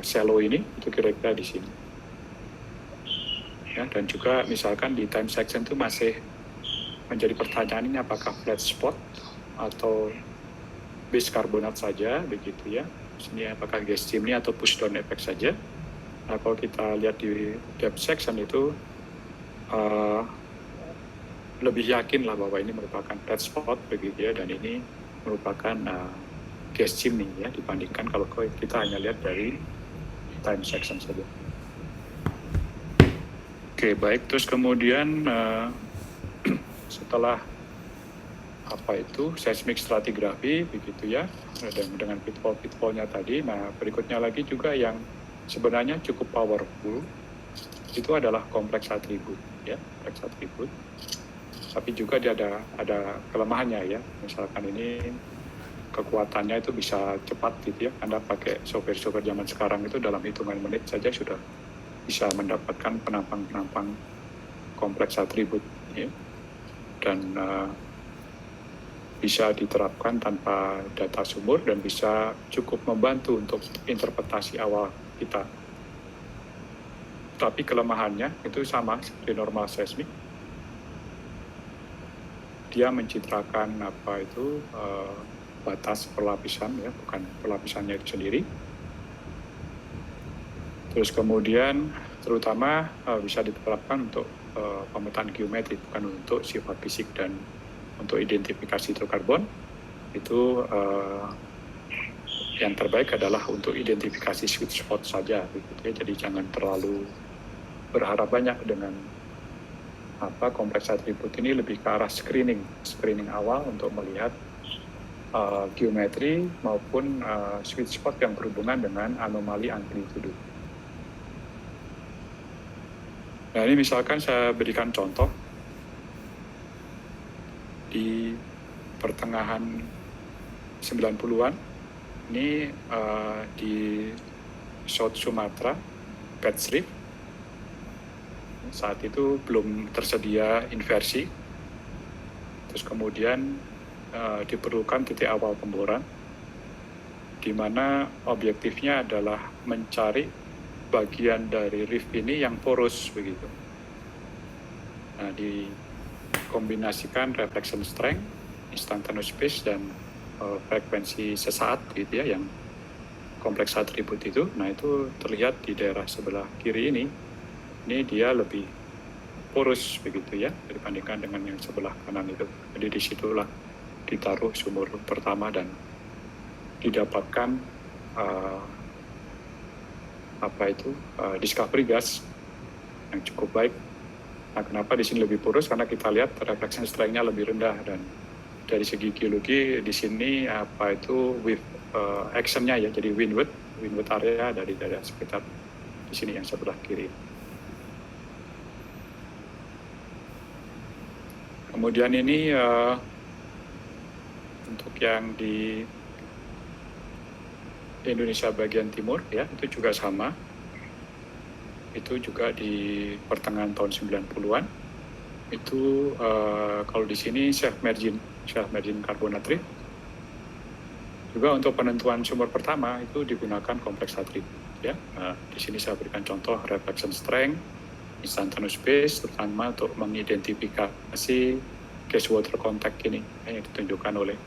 shallow ini itu kira-kira di sini. Ya, dan juga misalkan di time section itu masih menjadi pertanyaan ini apakah flat spot atau base karbonat saja begitu ya. Sini apakah gas chimney atau push down effect saja. Nah, kalau kita lihat di depth section itu lebih yakin lah bahwa ini merupakan flat spot begitu ya, dan ini merupakan gas chimney ya dibandingkan kalau kita hanya lihat dari time section saja. Oke, baik. Terus kemudian setelah seismic stratigraphy begitu ya, dan dengan pitfall-pitfallnya tadi. Nah, berikutnya lagi juga yang sebenarnya cukup powerful itu adalah kompleks atribut ya, kompleks atribut. Tapi juga dia ada kelemahannya ya. Misalkan ini kekuatannya itu bisa cepat gitu ya. Anda pakai software zaman sekarang itu dalam hitungan menit saja sudah bisa mendapatkan penampang-penampang kompleks atribut ya. Dan bisa diterapkan tanpa data sumber dan bisa cukup membantu untuk interpretasi awal kita. Tapi kelemahannya itu sama seperti normal seismik. Dia mencitrakan batas perlapisan ya, bukan perlapisannya itu sendiri. Terus kemudian terutama bisa diterapkan untuk pemetaan geometri, bukan untuk sifat fisik, dan untuk identifikasi hidrokarbon itu yang terbaik adalah untuk identifikasi sweet spot saja gitu ya. Jadi jangan terlalu berharap banyak dengan kompleks atribut ini, lebih ke arah screening awal untuk melihat geometri maupun sweet spot yang berhubungan dengan anomali amplitudo. Nah, ini misalkan saya berikan contoh di pertengahan 90-an ini di South Sumatra, Petzl Reef. Saat itu belum tersedia inversi, terus kemudian diperlukan titik awal pemboran, di mana objektifnya adalah mencari bagian dari reef ini yang poros begitu. Nah, dikombinasikan reflection strength, instantaneous phase, dan frekuensi sesaat gitu ya, yang kompleks atribut itu. Nah, itu terlihat di daerah sebelah kiri ini dia lebih porus begitu ya dibandingkan dengan yang sebelah kanan itu. Jadi disitulah ditaruh sumur pertama dan didapatkan discovery gas yang cukup baik. Nah, kenapa di sini lebih porus? Karena kita lihat reflection strength-nya lebih rendah, dan dari segi geologi di sini wave action-nya ya, jadi windward area dari sekitar di sini yang sebelah kiri. Kemudian ini untuk yang di Indonesia bagian timur ya, itu juga sama. Itu juga di pertengahan tahun 90-an. Itu kalau di sini self margin carbonatrate. Juga untuk penentuan sumber pertama itu digunakan kompleks atribut ya. Di sini saya berikan contoh reflection strength, instantaneous phase, terutama untuk mengidentifikasi gas water contact ini yang ditunjukkan oleh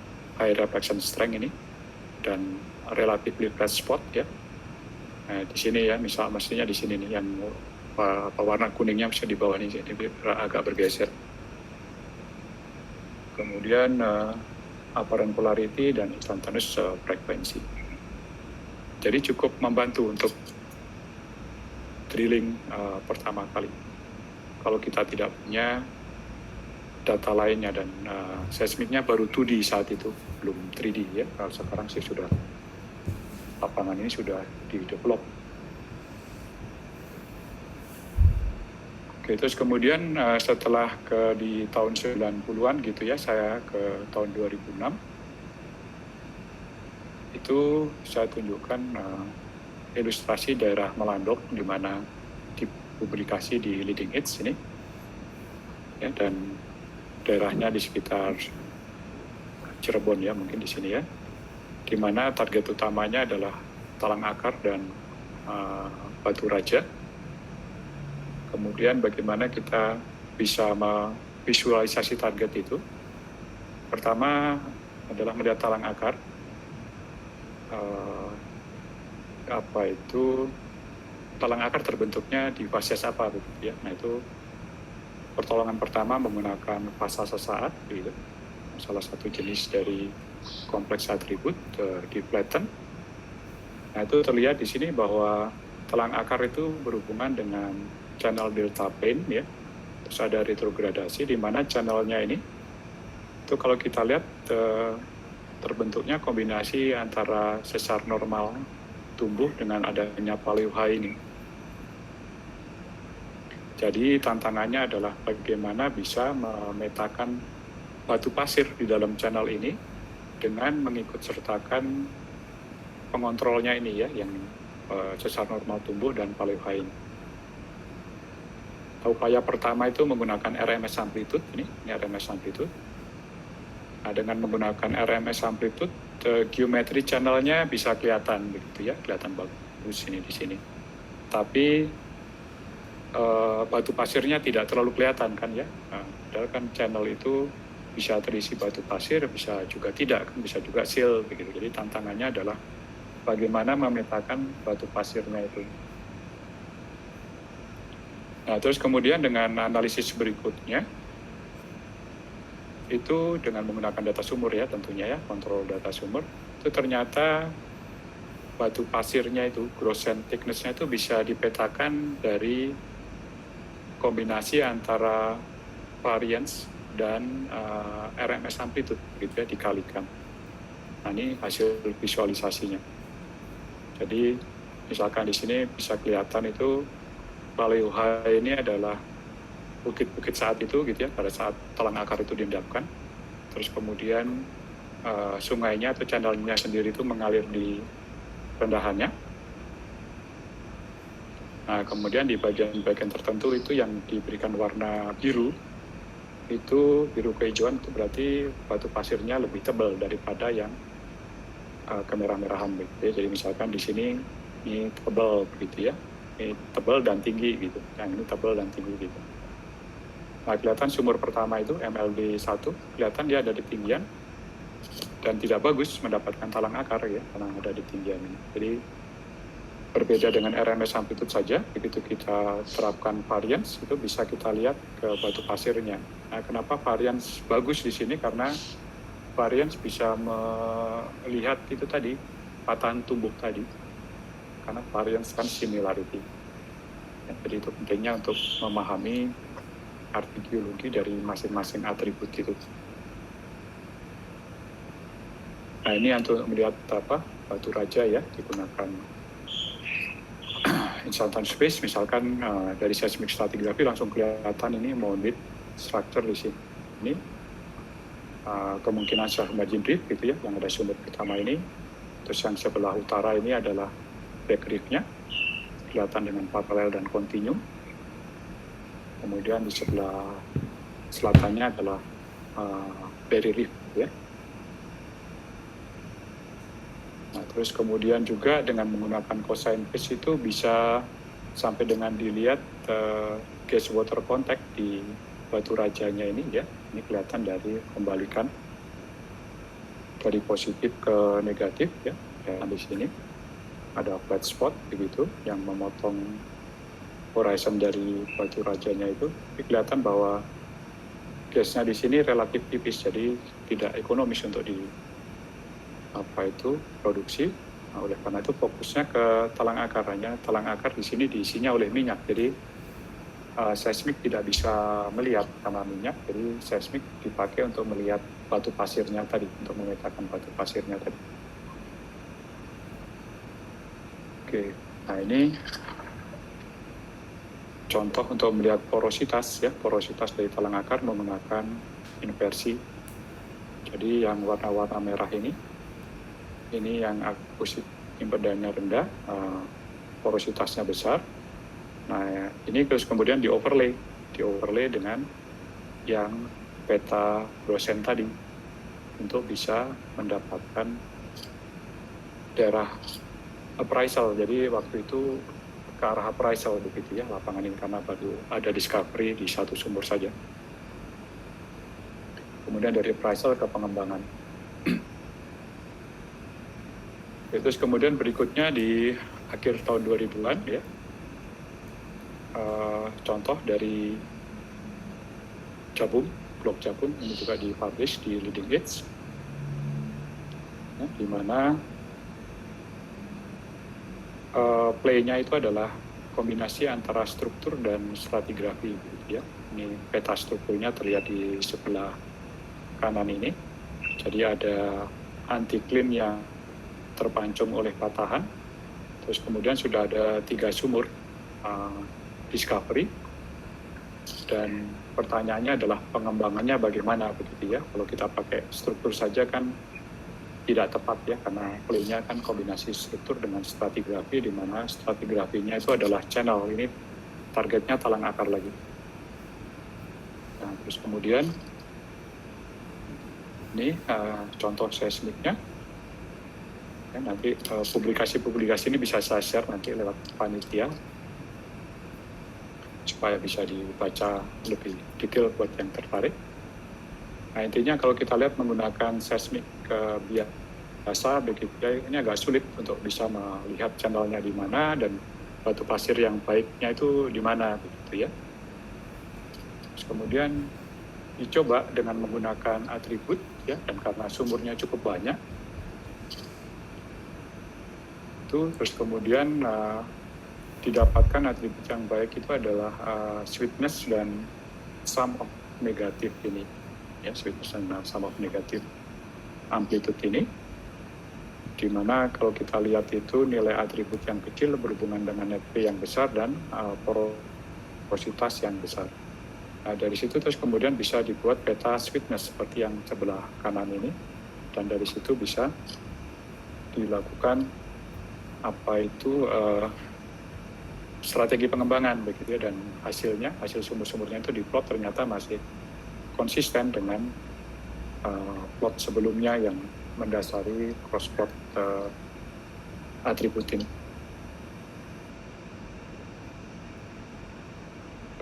high reflection strength ini dan relatively flat spot ya. Nah, di sini ya, mestinya di sini nih yang warna kuningnya bisa di bawah ini, jadi agak bergeser. Kemudian apparent polarity dan instantaneous frequency. Jadi cukup membantu untuk drilling pertama kali. Kalau kita tidak punya data lainnya dan seismiknya baru 2D saat itu, belum 3D ya. Kalau sekarang sih sudah lapangan ini sudah di-develop. Oke, terus kemudian setelah di tahun 90-an gitu ya, saya ke tahun 2006, itu saya tunjukkan ilustrasi daerah Melandok di mana dipublikasi di Leading Edge ini, ya, dan daerahnya di sekitar Cirebon ya, mungkin di sini ya, di mana target utamanya adalah talang akar dan batu raja. Kemudian bagaimana kita bisa memvisualisasi target itu? Pertama adalah melihat talang akar. Talang akar terbentuknya di fasies apa begitu ya. Nah, itu pertolongan pertama menggunakan fasa sesaat gitu. Salah satu jenis dari kompleks atribut di flatten. Nah, itu terlihat di sini bahwa talang akar itu berhubungan dengan channel delta plane ya. Terus ada retrogradasi di mana channelnya ini itu kalau kita lihat terbentuknya kombinasi antara sesar normal tumbuh dengan adanya paleo high ini. Jadi tantangannya adalah bagaimana bisa memetakan batu pasir di dalam channel ini dengan mengikut sertakan pengontrolnya ini ya, yang sesar normal tumbuh dan paleo high ini. Upaya pertama itu menggunakan RMS amplitude, ini RMS amplitude. Nah, dengan menggunakan RMS amplitude, geometri channelnya bisa kelihatan begitu ya, kelihatan bagus ini di sini. Tapi batu pasirnya tidak terlalu kelihatan kan ya. Nah, padahal kan channel itu bisa terisi batu pasir, bisa juga tidak, kan bisa juga seal begitu. Jadi tantangannya adalah bagaimana memetakan batu pasirnya itu. Nah, terus kemudian dengan analisis berikutnya, itu dengan menggunakan data sumur ya tentunya ya, kontrol data sumur, itu ternyata batu pasirnya itu, gross sand thickness-nya itu bisa dipetakan dari kombinasi antara variance dan RMS amplitude, gitu ya, dikalikan. Nah, ini hasil visualisasinya. Jadi, misalkan di sini bisa kelihatan itu, paleo high ini adalah bukit-bukit saat itu gitu ya, pada saat talang akar itu diendapkan. Terus kemudian sungainya atau channelnya sendiri itu mengalir di rendahannya. Nah, kemudian di bagian-bagian tertentu itu yang diberikan warna biru, itu biru kehijauan, itu berarti batu pasirnya lebih tebal daripada yang kemerah-merahan gitu ya. Jadi misalkan di sini ini tebal begitu ya. Ini tebal dan tinggi gitu, yang ini tebal dan tinggi gitu. Nah, kelihatan sumur pertama itu MLD 1, kelihatan dia ada di tinggian dan tidak bagus mendapatkan talang akar ya, karena ada di tinggian ini. Jadi berbeda dengan RMS amplitude saja, begitu kita terapkan variance itu bisa kita lihat ke batu pasirnya. Nah, kenapa variance bagus di sini? Karena variance bisa melihat itu tadi, patahan tumbuh tadi. Karena variance kan similarity. Ya, jadi itu pentingnya untuk memahami arti geologi dari masing-masing atribut itu. Nah, ini untuk melihat batu raja ya, digunakan instantan space, misalkan dari seismic stratigraphy langsung kelihatan ini mounded structure di sini. Ini kemungkinan submerging reef gitu ya, yang ada sumber pertama ini. Terus yang sebelah utara ini adalah back reef-nya, kelihatan dengan paralel dan kontinu. Kemudian di sebelah selatannya adalah Berry Reef ya. Nah, terus kemudian juga dengan menggunakan cosine phase itu bisa sampai dengan dilihat gas water contact di batu rajanya ini ya. Ini kelihatan dari kembalikan dari positif ke negatif ya. Dan di sini ada flat spot begitu yang memotong horizon dari batu rajanya itu. Ini kelihatan bahwa gasnya di sini relatif tipis, jadi tidak ekonomis untuk produksi. Nah, oleh karena itu fokusnya ke talang akar. Hanya talang akar di sini diisinya oleh minyak, jadi seismik tidak bisa melihat karena minyak, jadi seismik dipakai untuk melihat batu pasirnya tadi, untuk memetakan batu pasirnya tadi. Oke, nah ini contoh untuk melihat porositas ya, porositas dari talang akar menggunakan inversi. Jadi yang warna-warna merah ini yang akuisite impedannya rendah, porositasnya besar. Nah ini terus kemudian di overlay dengan yang peta Rosen tadi untuk bisa mendapatkan daerah appraisal. Jadi waktu itu ke arah appraisal begitu ya lapangan ini, karena baru ada discovery di satu sumur saja. Kemudian dari appraisal ke pengembangan. Terus kemudian berikutnya di akhir tahun 2000-an ya, contoh dari Jabung, blok Jabung ini juga dipublish di Leading Edge, ya, di mana play-nya itu adalah kombinasi antara struktur dan stratigrafi gitu ya. Ini peta strukturnya terlihat di sebelah kanan ini. Jadi ada anticline yang terpancung oleh patahan. Terus kemudian sudah ada 3 sumur discovery. Dan pertanyaannya adalah pengembangannya bagaimana begitu ya. Kalau kita pakai struktur saja kan tidak tepat ya, karena play-nya kan kombinasi struktur dengan stratigrafi, di mana stratigrafinya itu adalah channel. Ini targetnya talang akar lagi. Nah, terus kemudian ini contoh seismiknya. Ya, nanti publikasi-publikasi ini bisa saya share nanti lewat panitia supaya bisa dibaca lebih detail buat yang tertarik. Nah intinya kalau kita lihat menggunakan seismik biasa begitu ya, ini agak sulit untuk bisa melihat channelnya di mana dan batu pasir yang baiknya itu di mana begitu ya. Terus kemudian dicoba dengan menggunakan atribut ya, dan karena sumurnya cukup banyak itu, terus kemudian didapatkan atribut yang baik itu adalah sweetness dan sum of negative ini ya, sweetness dan sum of negative amplitude ini, di mana kalau kita lihat itu nilai atribut yang kecil berhubungan dengan net P yang besar dan porositas yang besar. Nah, dari situ terus kemudian bisa dibuat peta sweetness seperti yang sebelah kanan ini, dan dari situ bisa dilakukan strategi pengembangan begitu ya, dan hasil sumur-sumurnya itu diplot ternyata masih konsisten dengan plot sebelumnya yang mendasari cross plot atribut ini.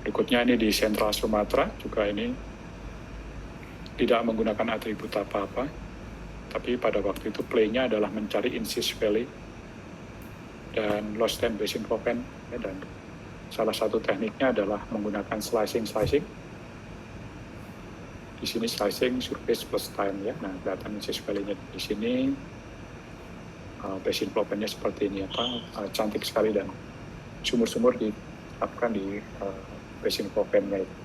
Berikutnya ini di Sentral Sumatera juga ini tidak menggunakan atribut apa-apa, tapi pada waktu itu play-nya adalah mencari Incis Valley dan Lost Time Basin Propen ya, dan salah satu tekniknya adalah menggunakan slicing. Di sini slicing surface plus time ya. Nah, kelihatan Incis Valley-nya di sini, Basin Propen-nya seperti ini cantik sekali, dan sumur-sumur ditetapkan di Basin Propen-nya itu.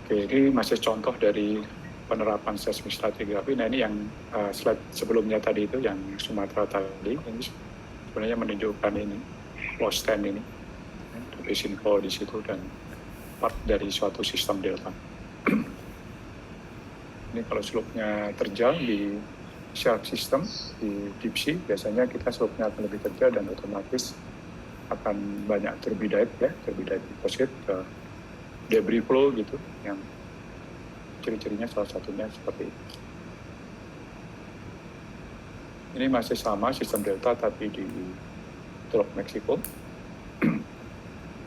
Oke, ini masih contoh dari penerapan seismic stratigraphy. Nah ini yang slide sebelumnya tadi itu yang Sumatera tadi, ini sebenarnya menunjukkan ini flow stand ini, basin flow di situ dan part dari suatu sistem delta. Ini kalau slope-nya terjal di shark system di deep sea, biasanya kita slope-nya akan lebih terjal dan otomatis akan banyak turbidite ya, turbidite deposit ke debris flow gitu, yang ciri-cirinya salah satunya seperti itu. Ini masih sama sistem delta tapi di Teluk Meksiko.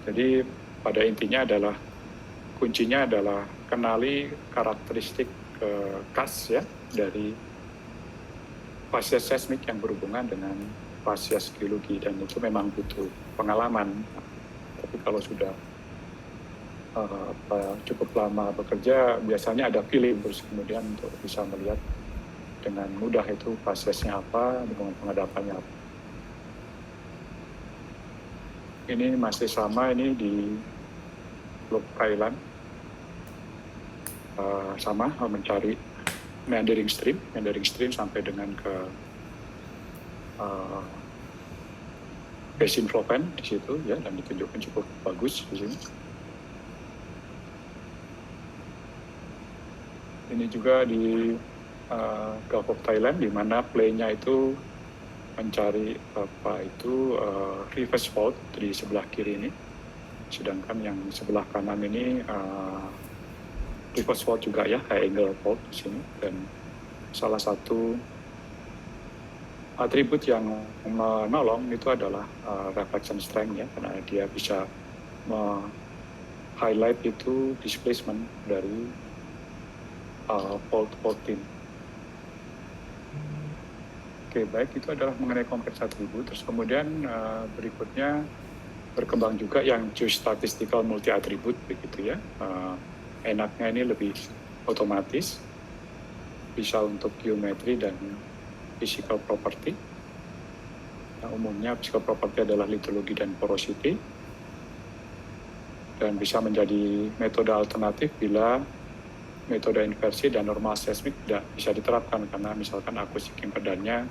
Jadi pada intinya adalah kuncinya adalah kenali karakteristik khas ya dari fase seismik yang berhubungan dengan fase geologi, dan itu memang butuh pengalaman. Tapi kalau sudah cukup lama bekerja, biasanya ada feeling terus kemudian untuk bisa melihat dengan mudah itu fasenya apa, dengan penghadapannya apa. Ini masih sama, ini di Teluk Thailand. Sama mencari meandering stream sampai dengan ke basin flow pan di situ ya, dan ditunjukkan cukup bagus di sini. Ini juga di Gulf of Thailand, di mana play-nya itu mencari reverse fault di sebelah kiri ini, sedangkan yang sebelah kanan ini reverse fault juga ya, high angle fault di sini. Dan salah satu atribut yang menolong itu adalah reflection strength ya, karena dia bisa highlight itu displacement dari fault pin. Oke, baik, itu adalah mengenai kompleks atribut. Terus kemudian berikutnya berkembang juga yang geostatistical multi atribut begitu ya. Enaknya ini lebih otomatis, bisa untuk geometri dan physical property. Nah, umumnya physical property adalah litologi dan porosity, dan bisa menjadi metode alternatif bila metode inversi dan normal seismik tidak bisa diterapkan karena misalkan akustik impedannya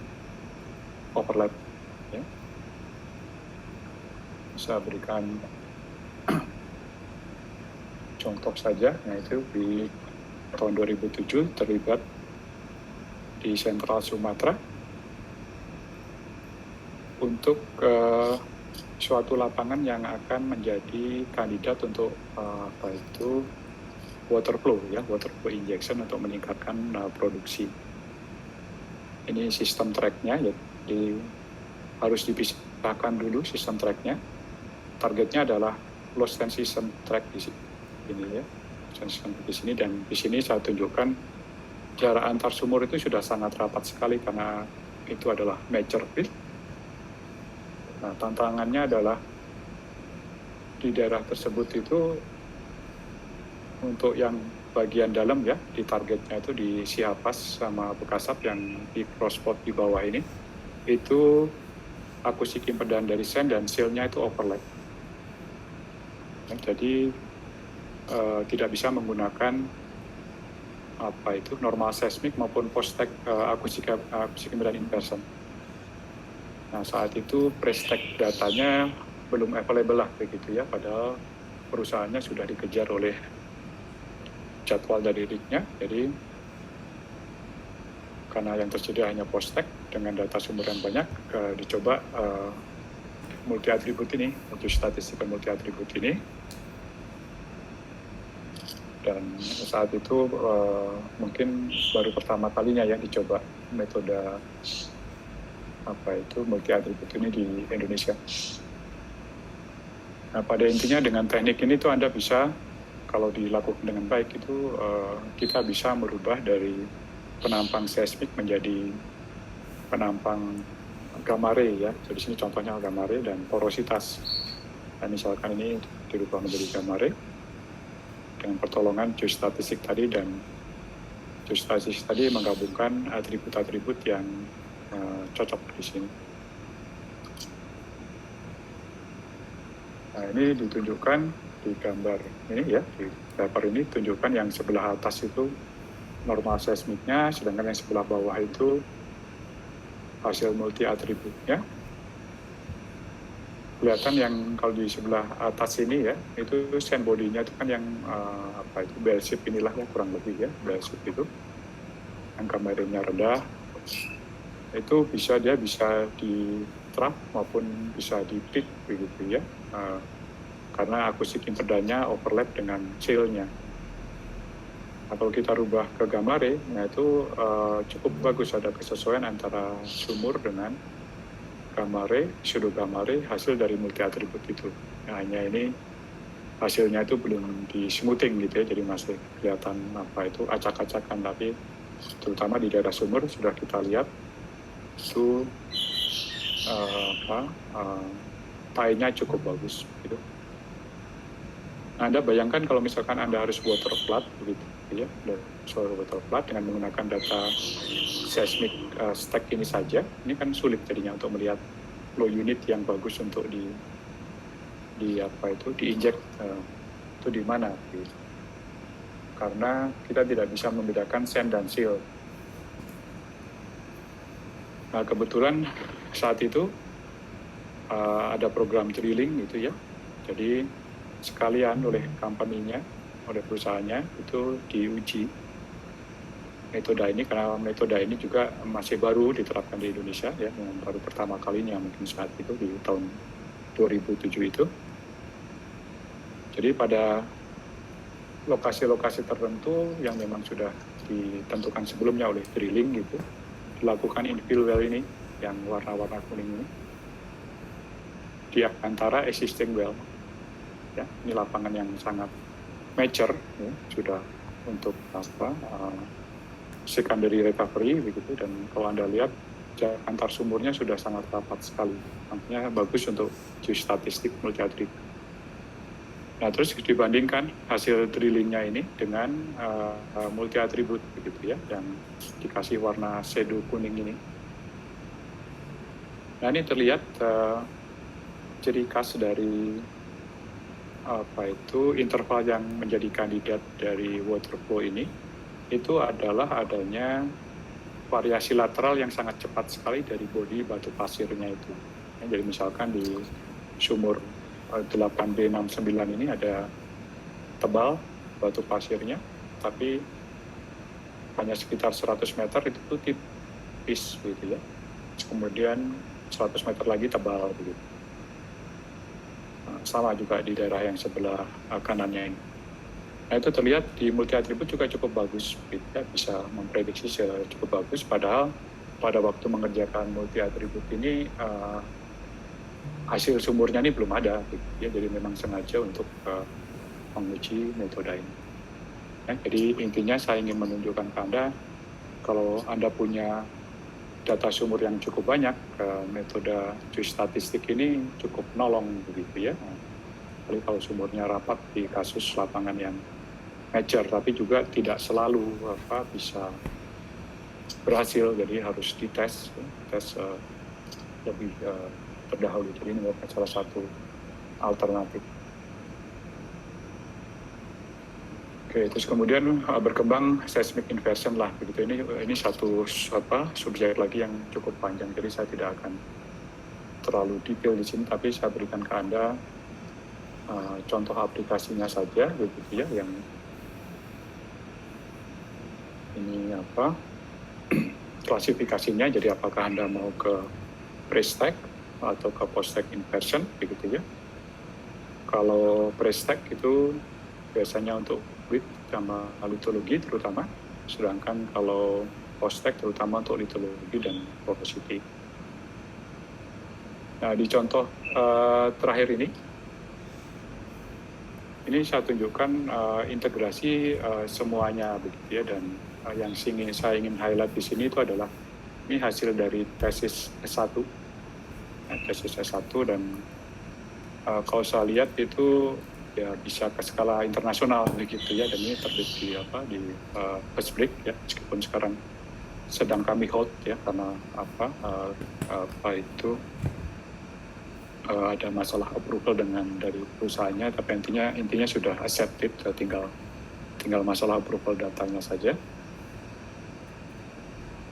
overlap. Ya. Bisa berikan contoh saja, yaitu di tahun 2007 terlibat di Sentral Sumatera untuk suatu lapangan yang akan menjadi kandidat untuk water flow ya, water flow injection untuk meningkatkan produksi. Ini sistem tracknya, jadi harus dipisahkan dulu sistem tracknya. Targetnya adalah loss transition track di sini. Ini ya, di sini, dan di sini saya tunjukkan jarak antar sumur itu sudah sangat rapat sekali karena itu adalah major field. Nah, tantangannya adalah di daerah tersebut itu untuk yang bagian dalam ya, di targetnya itu di Siapas sama Bekasap yang di crosspot di bawah ini, itu akustik impedan dari sand dan seal-nya itu overlap. Nah, jadi tidak bisa menggunakan normal seismik maupun post-stack akustik impedan inversion. Nah, saat itu pre-stack datanya belum available lah begitu ya, padahal perusahaannya sudah dikejar oleh jadwal dari rig-nya. Jadi karena yang tersedia hanya post-stack dengan data sumber yang banyak, dicoba multi atribut ini, statistical multi atribut ini. Dan saat itu mungkin baru pertama kalinya ya dicoba metode multi atribut ini di Indonesia. Nah, pada intinya dengan teknik ini tuh Anda bisa, kalau dilakukan dengan baik itu kita bisa merubah dari penampang seismik menjadi penampang gamma ray ya. Jadi sini contohnya gamma ray dan porositas. Nah, misalkan ini dirubah menjadi gamma ray dengan pertolongan geostatistik tadi, dan geostatistik tadi menggabungkan atribut-atribut yang cocok di sini. Nah, ini ditunjukkan di gambar ini ya, di paper ini tunjukkan yang sebelah atas itu normal seismiknya, sedangkan yang sebelah bawah itu hasil multi atributnya. kelihatan yang kalau di sebelah atas ini ya, itu sand body-nya itu kan yang apa itu bell shape inilah ya kurang lebih ya, bell shape itu angka miringnya rendah, itu dia bisa di trap maupun bisa di pit begitu ya, karena akustik impedanya overlap dengan shale-nya. Nah, kalau kita rubah ke gamare, nah itu cukup bagus, ada kesesuaian antara sumur dengan gamare, pseudo gamare, hasil dari multi atribut itu. Nah, hanya ini hasilnya itu belum di smoothing gitu ya, jadi masih kelihatan apa itu acak-acakan, tapi terutama di daerah sumur sudah kita lihat itu tie-nya cukup bagus gitu. Nah, Anda bayangkan kalau misalkan Anda harus water flood begitu ya, soil water flood dengan menggunakan data seismic stack ini saja, ini kan sulit jadinya untuk melihat flow unit yang bagus untuk diinjek itu di mana gitu. Karena kita tidak bisa membedakan sand dan silt. Nah, kebetulan saat itu ada program drilling gitu ya, jadi sekalian oleh company-nya, oleh perusahaannya itu diuji metode ini, karena metode ini juga masih baru diterapkan di Indonesia ya, yang baru pertama kalinya mungkin saat itu di tahun 2007 itu. Jadi pada lokasi-lokasi tertentu yang memang sudah ditentukan sebelumnya oleh drilling gitu, dilakukan infill well ini yang warna-warna kuning ini di antara existing well. Ya, ini lapangan yang sangat mature, ya, sudah untuk secondary recovery begitu, dan kalau Anda lihat antar sumurnya sudah sangat rapat sekali, makanya bagus untuk geostatistik multi atribut. Nah, terus dibandingkan hasil drillingnya ini dengan multi atribut begitu ya, yang dikasih warna shadow kuning ini. Nah, ini terlihat ciri khas dari interval yang menjadi kandidat dari water flow ini, itu adalah adanya variasi lateral yang sangat cepat sekali dari bodi batu pasirnya itu. Jadi misalkan di sumur 8B69 ini ada tebal batu pasirnya, tapi hanya sekitar 100 meter itu tipis gitu ya. Kemudian 100 meter lagi tebal begitu. Sama juga di daerah yang sebelah kanannya ini. Nah, itu terlihat di multi atribut juga cukup bagus, kita bisa memprediksi cukup bagus, padahal pada waktu mengerjakan multi atribut ini hasil sumurnya ini belum ada, gitu ya, jadi memang sengaja untuk menguji metode ini. Nah, jadi intinya saya ingin menunjukkan ke Anda, kalau Anda punya data sumur yang cukup banyak, metode geostatistik ini cukup nolong begitu ya. Jadi kalau sumurnya rapat di kasus lapangan yang mature, tapi juga tidak selalu bisa berhasil, jadi harus dites, tes lebih terdahulu. Jadi ini merupakan salah satu alternatif. Oke, terus kemudian berkembang seismic inversion lah begitu. Ini satu subjek lagi yang cukup panjang, jadi saya tidak akan terlalu detail di sini, tapi saya berikan ke Anda contoh aplikasinya saja begitu ya, yang ini klasifikasinya. Jadi apakah Anda mau ke pre-stack atau ke post-stack inversion begitu ya. Kalau pre-stack itu biasanya untuk width sama litologi terutama, sedangkan kalau post-stack terutama untuk litologi dan porosity. Nah, di contoh terakhir ini saya tunjukkan integrasi semuanya begitu ya, dan yang saya ingin highlight di sini itu adalah ini hasil dari tesis S1. Nah, tesis S1, dan kalau saya lihat itu ya bisa ke skala internasional begitu ya, dan ini terbit di Pacific ya, meskipun sekarang sedang kami hold ya, karena ada masalah approval dari perusahaannya, tapi intinya sudah accepted, tinggal masalah approval datanya saja.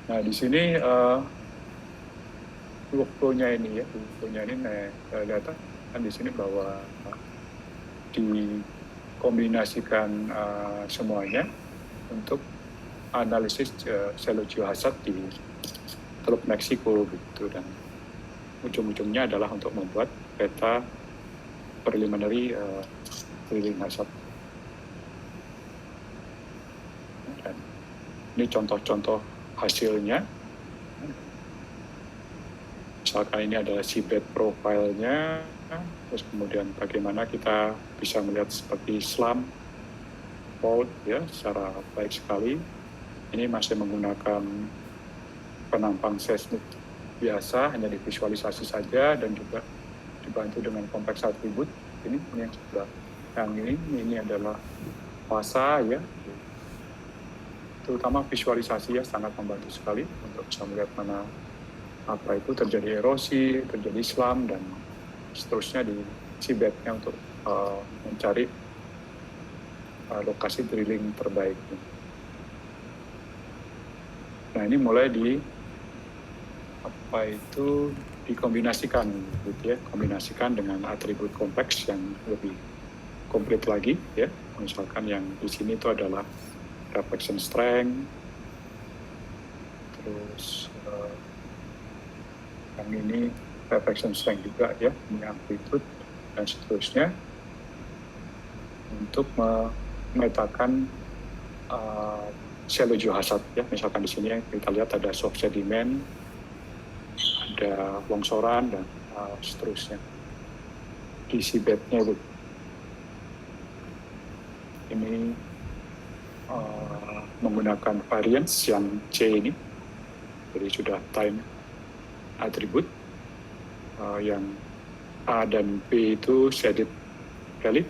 Nah, di sini workflow-nya ini data di sini bahwa dikombinasikan semuanya untuk analisis shallow geohazard di Teluk Meksiko gitu, dan ujung-ujungnya adalah untuk membuat peta preliminary drilling hazard. Dan ini contoh-contoh hasilnya. Misalkan ini adalah seabed profile-nya, terus kemudian bagaimana kita bisa melihat seperti slump fault ya secara baik sekali. Ini masih menggunakan penampang seismik biasa, hanya divisualisasi saja dan juga dibantu dengan kompleks atribut. Ini yang sudah, yang ini adalah fasa ya, terutama visualisasi ya sangat membantu sekali untuk bisa melihat mana apa itu terjadi erosi, terjadi slump dan seterusnya di seabed-nya untuk mencari lokasi drilling terbaik. Nah ini mulai dikombinasikan gitu ya, kombinasikan dengan atribut kompleks yang lebih komplit lagi ya. Misalkan yang di sini itu adalah reflection strength, terus yang ini reflection strength juga ya, ini amplitude dan seterusnya untuk memetakan shallow geohazard ya. Misalkan di sini kita lihat ada soft sediment, ada longsoran dan seterusnya di seabed-nya itu. Ini menggunakan variance yang C ini, jadi sudah time atribut, yang A dan B itu shaded valid,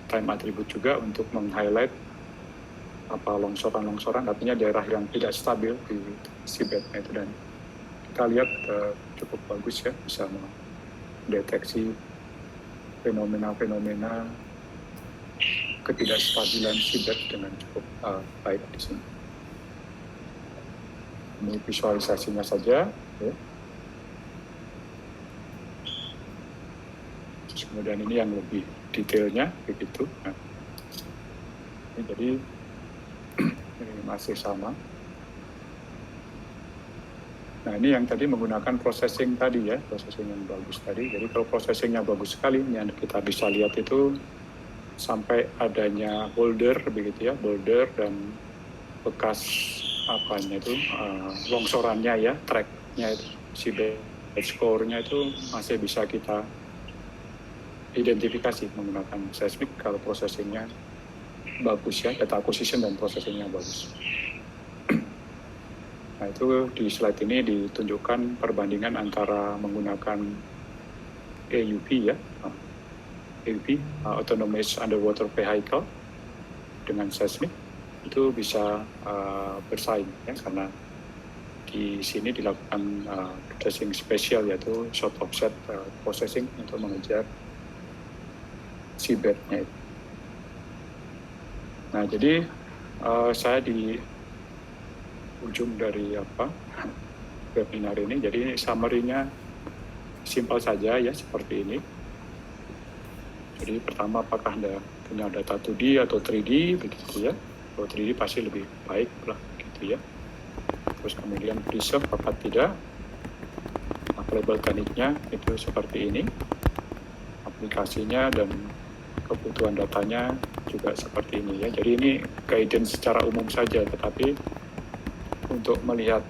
time atribut juga untuk meng-highlight apa longsoran-longsoran, artinya daerah yang tidak stabil di seabed-nya itu, dan kita lihat cukup bagus ya, bisa mendeteksi fenomena-fenomena ketidakstabilan seabed dengan cukup baik di sini. Ini visualisasinya saja. Ya. Kemudian ini yang lebih detailnya begitu. Nah, ini jadi ini masih sama. Nah ini yang tadi menggunakan processing tadi ya, processing yang bagus tadi. Jadi kalau processingnya bagus sekali, yang kita bisa lihat itu sampai adanya boulder begitu ya, boulder dan bekas apanya itu longsorannya ya, tracknya itu, seabed score-nya itu masih bisa kita identifikasi menggunakan seismik kalau processingnya bagus ya, data acquisition dan processingnya bagus. Nah itu di slide ini ditunjukkan perbandingan antara menggunakan AUV ya, AUV, Autonomous Underwater Vehicle, dengan seismik itu bisa bersaing ya, karena di sini dilakukan processing spesial yaitu short offset processing untuk mengejar seabed-nya itu. Nah jadi saya di ujung dari webinar ini, jadi summary-nya simpel saja ya, seperti ini. Jadi pertama, apakah Anda punya data 2D atau 3D begitu ya. Kalau 3D pasti lebih baik lah gitu ya. Terus kemudian preserve apa tidak, label tekniknya itu seperti ini, aplikasinya dan kebutuhan datanya juga seperti ini ya. Jadi ini guidance secara umum saja, tetapi untuk melihat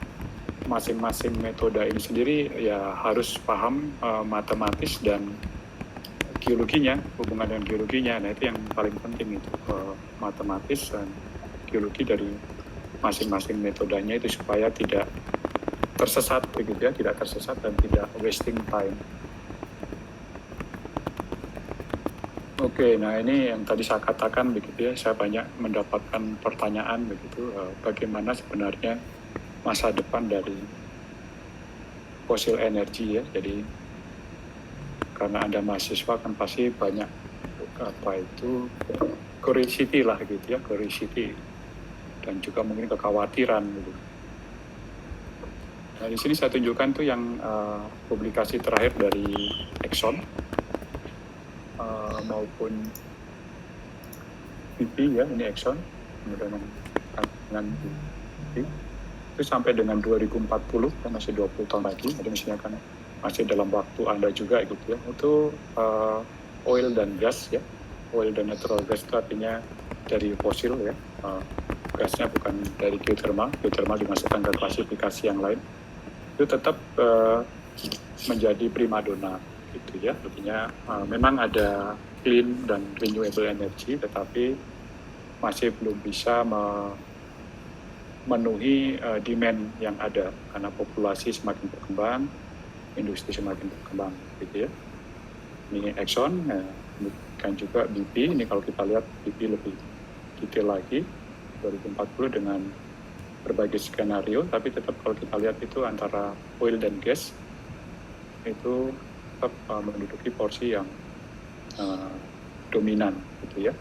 masing-masing metode ini sendiri ya harus paham matematis dan geologinya, hubungan dengan geologinya. Nah itu yang paling penting itu, matematis dan geologi dari masing-masing metodenya itu supaya tidak tersesat begitu ya, tidak tersesat dan tidak wasting time. Oke, nah ini yang tadi saya katakan begitu ya, saya banyak mendapatkan pertanyaan begitu, bagaimana sebenarnya masa depan dari fosil energi ya. Jadi karena Anda mahasiswa kan pasti banyak curiosity lah gitu ya, curiosity dan juga mungkin kekhawatiran gitu. Nah di sini saya tunjukkan tuh yang publikasi terakhir dari Exxon maupun BP ya, ini Exxon, kemudian dengan BP itu sampai dengan 2040 kan masih 20 tahun lagi, jadi misalnya kan masih dalam waktu Anda juga gitu ya, itu oil dan gas ya, oil dan natural gas itu artinya dari fosil ya, gasnya bukan dari geothermal dimasukkan ke klasifikasi yang lain, itu tetap menjadi primadona gitu ya, artinya memang ada clean dan renewable energy, tetapi masih belum bisa memenuhi demand yang ada karena populasi semakin berkembang, industri semakin berkembang gitu ya. Ini Exxon, kan juga BP, ini kalau kita lihat BP lebih detail lagi 2040 dengan berbagai skenario, tapi tetap kalau kita lihat itu antara oil dan gas itu tetap menduduki porsi yang dominan gitu ya.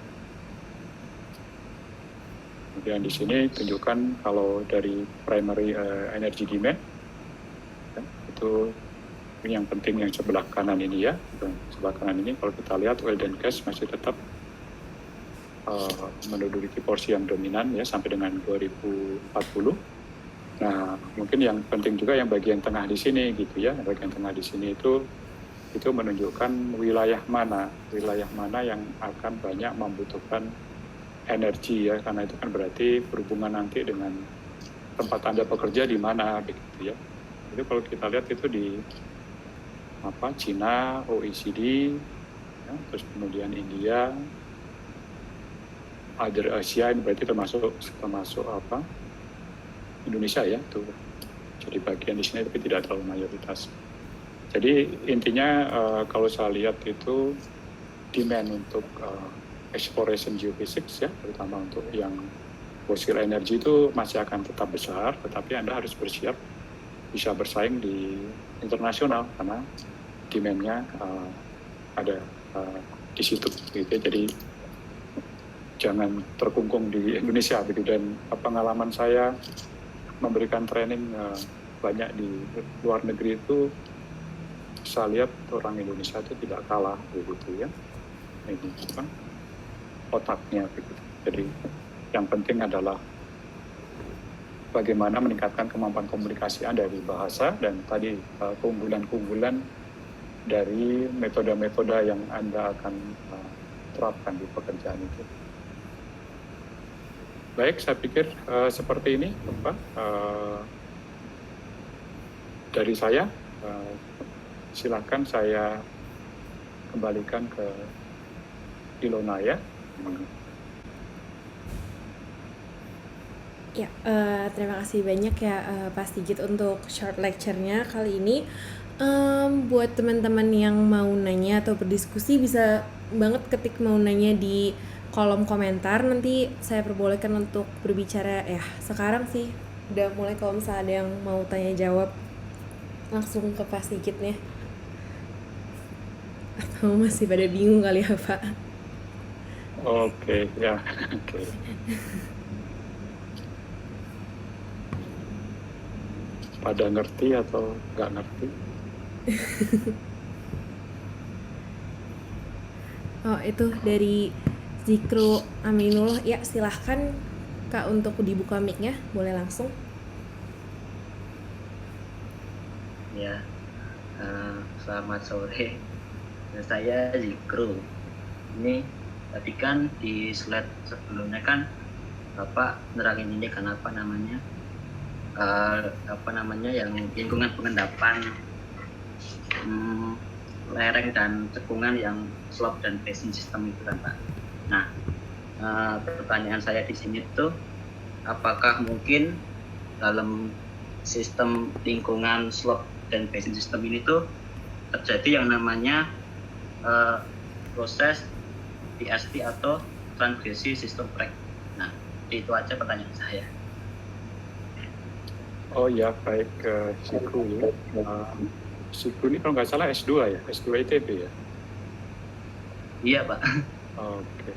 Kemudian di sini tunjukkan kalau dari primary energy demand ya, itu yang penting yang sebelah kanan ini ya, sebelah kanan ini kalau kita lihat oil dan gas masih tetap menduduki porsi yang dominan ya sampai dengan 2040. Nah, mungkin yang penting juga yang bagian tengah di sini gitu ya, bagian tengah di sini itu menunjukkan wilayah mana yang akan banyak membutuhkan energi ya, karena itu kan berarti berhubungan nanti dengan tempat Anda bekerja di mana begitu ya. Jadi kalau kita lihat itu di Cina, OECD, ya, terus kemudian India, other Asia, ini berarti termasuk Indonesia ya, tuh jadi bagian di sini tapi tidak terlalu mayoritas. Jadi intinya kalau saya lihat itu demand untuk exploration geophysics ya, terutama untuk yang fossil energy itu masih akan tetap besar, tetapi Anda harus bersiap bisa bersaing di internasional karena demand-nya ada di situ gitu. Jadi jangan terkungkung di Indonesia begitu. Dan pengalaman saya memberikan training banyak di luar negeri itu, saya lihat orang Indonesia itu tidak kalah begitu ya. Ini otaknya begitu. Jadi yang penting adalah bagaimana meningkatkan kemampuan komunikasi Anda dari bahasa dan tadi keunggulan-keunggulan dari metode-metode yang Anda akan terapkan di pekerjaan itu. Baik, saya pikir seperti ini, Bapak. Dari saya, silakan saya kembalikan ke Ilona ya. Ya, terima kasih banyak ya Pak Sigit untuk short lecture-nya kali ini. Buat teman-teman yang mau nanya atau berdiskusi bisa banget ketik mau nanya di kolom komentar, nanti saya perbolehkan untuk berbicara. Ya, sekarang sih udah mulai kalau misalnya ada yang mau tanya jawab langsung ke Pak Sigitnya. Atau masih pada bingung kali ya Pak? Oke, ya. Oke. Pada ngerti atau nggak ngerti? Oh, itu dari Zikru Aminullah. Ya, silahkan Kak untuk dibuka mic-nya, boleh langsung. Ya, selamat sore. Saya Zikru. Ini tadi kan di slide sebelumnya kan Bapak nerangin ini kan yang lingkungan pengendapan lereng dan cekungan yang slope dan basin system itu kan Pak. Nah, pertanyaan saya di sini tuh apakah mungkin dalam sistem lingkungan slope dan basin system ini tuh terjadi yang namanya proses DST atau transgresi sistem crack. Nah, itu aja pertanyaan saya. Oh ya, baik, Zikru ya. Zikru ini kalau nggak salah S2 ya, S2 ITB ya? Iya Pak. Oke.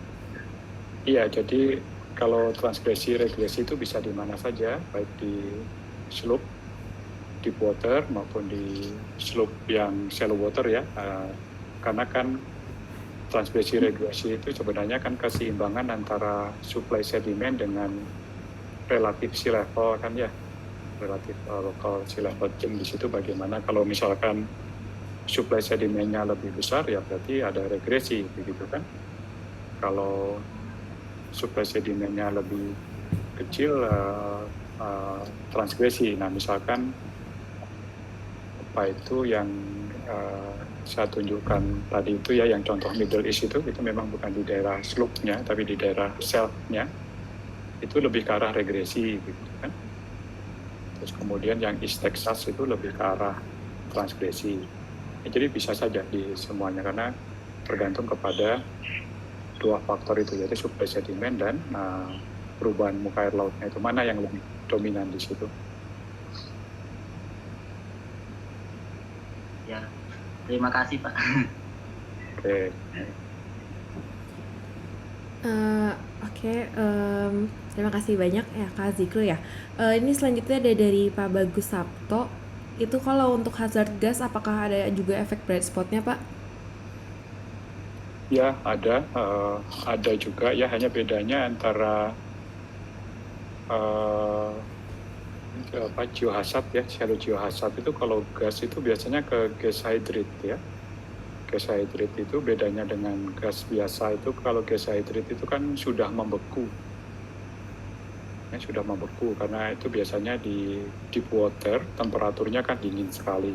Iya, jadi kalau transgresi regresi itu bisa di mana saja, baik di slope, deep water maupun di slope yang shallow water ya. Karena kan transgresi regresi itu sebenarnya kan keseimbangan antara supply sedimen dengan relatif sea level kan ya, relatif local sea level change. Di situ bagaimana kalau misalkan supply sedimennya lebih besar ya berarti ada regresi begitu kan. Kalau supply sedimennya lebih kecil transgresi. Nah misalkan apa itu yang saya tunjukkan tadi itu ya, yang contoh Middle East itu memang bukan di daerah slope-nya tapi di daerah shelf-nya, itu lebih ke arah regresi gitu kan. Terus kemudian yang East Texas itu lebih ke arah transgresi. Jadi bisa saja di semuanya karena tergantung kepada dua faktor itu, yaitu supply sedimen dan perubahan muka air lautnya, itu mana yang lebih dominan di situ. Ya, terima kasih Pak. Oke. Terima kasih banyak ya Kak Zikru ya. Ini selanjutnya ada dari Pak Bagus Sabto. Itu kalau untuk hazard gas apakah ada juga efek bright spotnya Pak? Ya ada juga ya, hanya bedanya antara geohazard ya, shallow geohazard itu kalau gas itu biasanya ke gas hydrate ya. Gas hydrate itu bedanya dengan gas biasa itu, kalau gas hydrate itu kan sudah membeku. Ya, sudah membeku karena itu biasanya di deep water temperaturnya kan dingin sekali.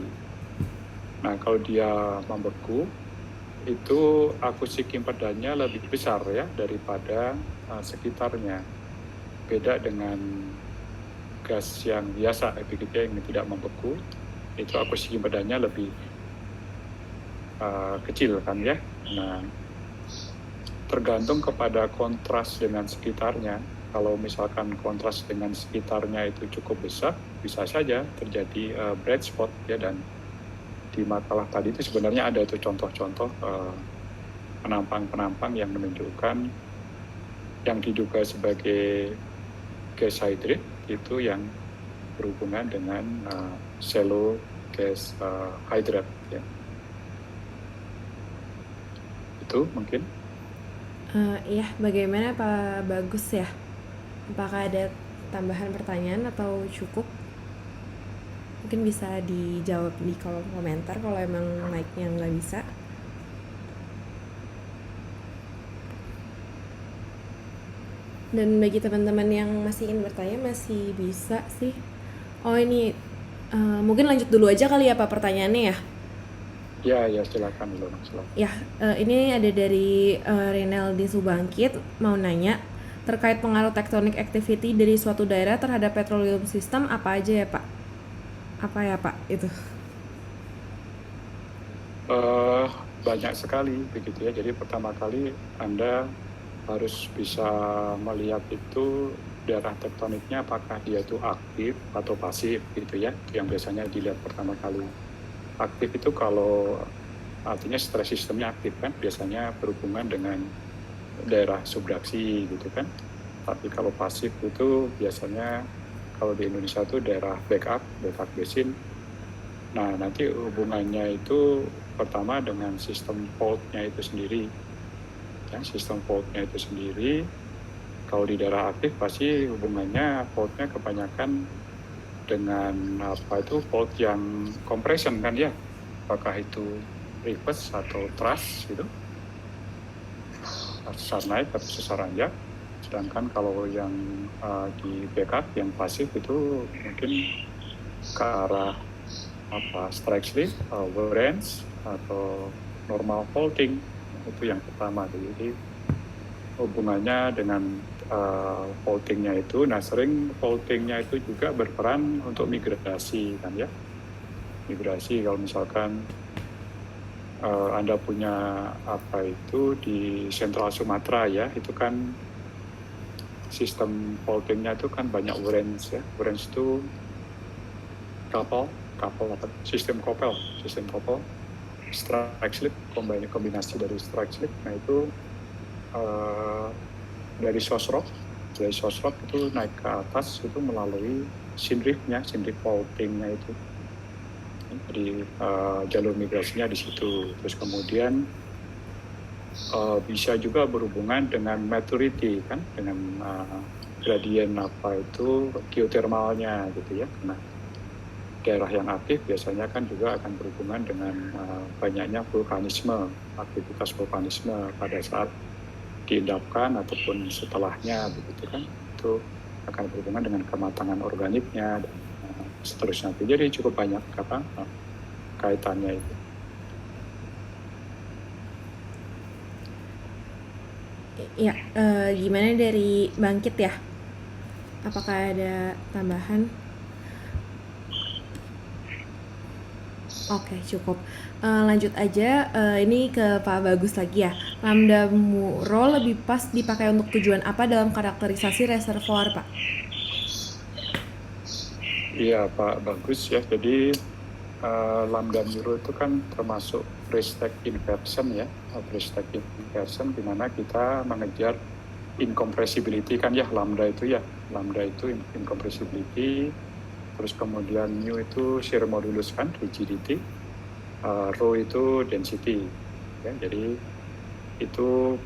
Nah kalau dia membeku itu akustik impedannya lebih besar ya daripada sekitarnya. Beda dengan gas yang biasa yang tidak membeku, itu akustik impedannya lebih kecil kan ya. Nah tergantung kepada kontras dengan sekitarnya. Kalau misalkan kontras dengan sekitarnya itu cukup besar, bisa saja terjadi bright spot ya. Dan di makalah tadi itu sebenarnya ada itu contoh-contoh penampang-penampang yang menunjukkan yang diduga sebagai gas hydrate itu yang berhubungan dengan shallow gas hydrate ya. Itu mungkin. Iya, bagaimana Pak Bagus ya? Apakah ada tambahan pertanyaan atau cukup? Mungkin bisa dijawab di kolom komentar kalau emang mic-nya nggak bisa. Dan bagi teman-teman yang masih ingin bertanya masih bisa sih. Oh ini mungkin lanjut dulu aja kali ya Pak pertanyaannya ya. Ya silakan dulu. Ya, ini ada dari Renaldi Subangkit mau nanya terkait pengaruh tektonik activity dari suatu daerah terhadap petroleum system apa aja ya Pak? Apa ya Pak itu? Banyak sekali begitu ya. Jadi pertama kali Anda harus bisa melihat itu daerah tektoniknya apakah dia itu aktif atau pasif gitu ya. Yang biasanya dilihat pertama kali. Aktif itu kalau artinya stress sistemnya aktif kan, biasanya berhubungan dengan daerah subduksi gitu kan. Tapi kalau pasif itu biasanya kalau di Indonesia itu daerah backup basin. Nah nanti hubungannya itu pertama dengan sistem fault-nya itu sendiri. Ya, sistem fault-nya itu sendiri. Kalau di daerah aktif pasti hubungannya fault-nya kebanyakan dengan fault yang compression kan ya. Apakah itu reverse atau thrust gitu, sesar naik atau sesar rendah. Sedangkan kalau yang di backup yang pasif itu mungkin ke arah strike slip, range atau normal faulting, itu yang pertama. Jadi hubungannya dengan faultingnya itu, nah sering faultingnya itu juga berperan untuk migrasi kan ya. Migrasi kalau misalkan Anda punya di Central Sumatera ya, itu kan sistem faultingnya itu kan banyak range ya. Range itu sistem couple, strike slip, kombinasi dari strike slip. Nah itu dari source rock itu naik ke atas itu melalui sindrift faultingnya itu. Jadi jalur migrasinya di situ. Terus kemudian bisa juga berhubungan dengan maturity kan, dengan gradien apa itu geothermalnya gitu ya. Nah, daerah yang aktif biasanya kan juga akan berhubungan dengan banyaknya vulkanisme, aktivitas vulkanisme pada saat diendapkan ataupun setelahnya begitu kan, itu akan berhubungan dengan kematangan organiknya dan seterusnya. Jadi cukup banyak kaitannya itu. Ya, gimana dari Bangkit ya? Apakah ada tambahan? Oke, cukup. Lanjut aja, ini ke Pak Bagus lagi ya. Lambda Muro lebih pas dipakai untuk tujuan apa dalam karakterisasi reservoir, Pak? Iya, Pak Bagus ya. Jadi lambda Muro itu kan termasuk phase-stack inversion ya, phase-stack inversion di mana kita mengejar incompressibility kan ya, lambda itu incompressibility, terus kemudian mu itu shear modulus kan, rigidity, rho itu density ya. Jadi itu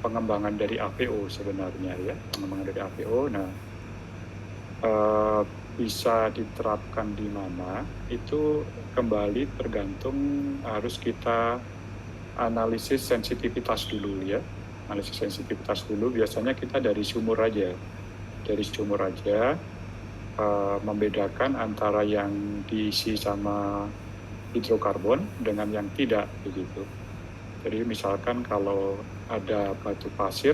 pengembangan dari AVO sebenarnya ya, pengembangan dari AVO. Nah, bisa diterapkan di mana itu kembali tergantung, harus kita analisis sensitivitas dulu ya. Analisis sensitivitas dulu, biasanya kita dari sumur aja membedakan antara yang diisi sama hidrokarbon dengan yang tidak begitu. Jadi misalkan kalau ada batu pasir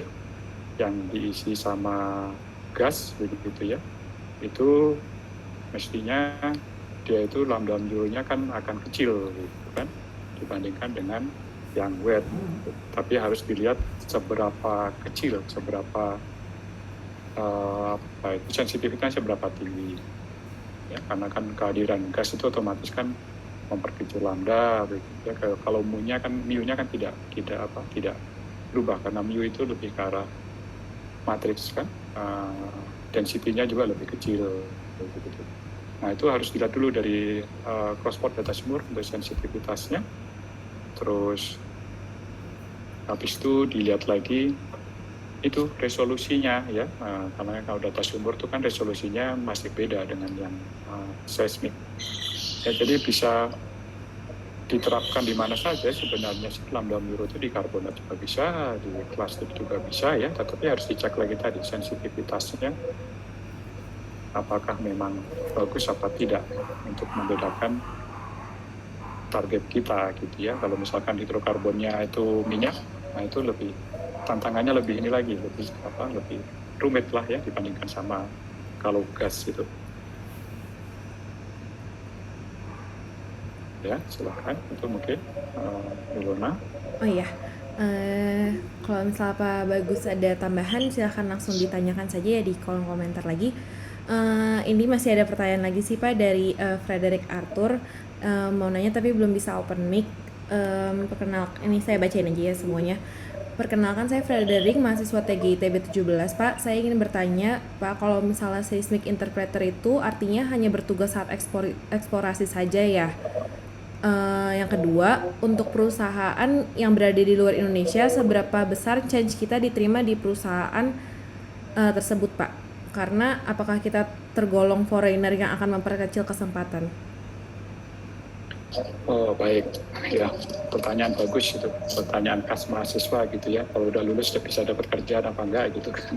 yang diisi sama gas begitu ya, itu mestinya dia itu lambda Muro-nya kan akan kecil gitu kan dibandingkan dengan yang wet. Tapi harus dilihat seberapa kecil, seberapa sensitivitasnya seberapa tinggi ya, karena kan kehadiran gas itu otomatis kan memperkecil lambda ya. Kalau mu-nya kan tidak berubah karena mu itu lebih ke arah matriks kan, density-nya juga lebih kecil begitu. Nah, itu harus dilihat dulu dari crossport data sumur untuk sensitivitasnya. Terus habis itu dilihat lagi itu resolusinya ya, karena kalau data sumur itu kan resolusinya masih beda dengan yang seismik. Ya, jadi bisa diterapkan di mana saja sebenarnya sih lambda Muro itu, di karbonat juga bisa, di klastik juga bisa ya, tetapi harus dicek lagi tadi sensitivitasnya apakah memang bagus apa tidak untuk membedakan target kita gitu ya. Kalau misalkan hidrokarbonnya itu minyak, nah itu lebih tantangannya lebih lebih rumit lah ya dibandingkan sama kalau gas itu. Ya, silakan itu mungkin Ilona. Oh iya, kalau misalnya Pak Bagus ada tambahan silahkan langsung ditanyakan saja ya di kolom komentar lagi. Ini masih ada pertanyaan lagi sih Pak dari Frederick Arthur, mau nanya tapi belum bisa open mic. Ini saya bacain aja ya semuanya. Perkenalkan, saya Frederick, mahasiswa TGITB 17, Pak. Saya ingin bertanya, Pak, kalau misalnya seismic interpreter itu artinya hanya bertugas saat eksplorasi saja ya? Yang kedua, untuk perusahaan yang berada di luar Indonesia, seberapa besar chance kita diterima di perusahaan tersebut, Pak? Karena apakah kita tergolong foreigner yang akan memperkecil kesempatan? Oh, baik ya, pertanyaan bagus itu, pertanyaan khas mahasiswa gitu ya, kalau udah lulus udah bisa dapat kerjaan apa enggak gitu kan.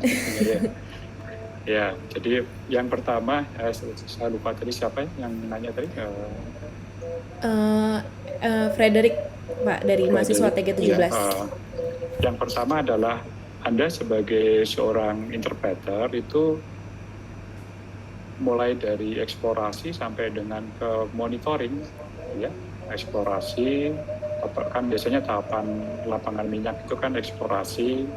Ya, jadi yang pertama saya lupa tadi siapa yang nanya tadi. Frederick, Pak, dari mahasiswa TG17. Ya, yang pertama adalah Anda sebagai seorang interpreter itu mulai dari eksplorasi sampai dengan ke monitoring ya. Eksplorasi kan biasanya tahapan lapangan minyak itu kan eksplorasi,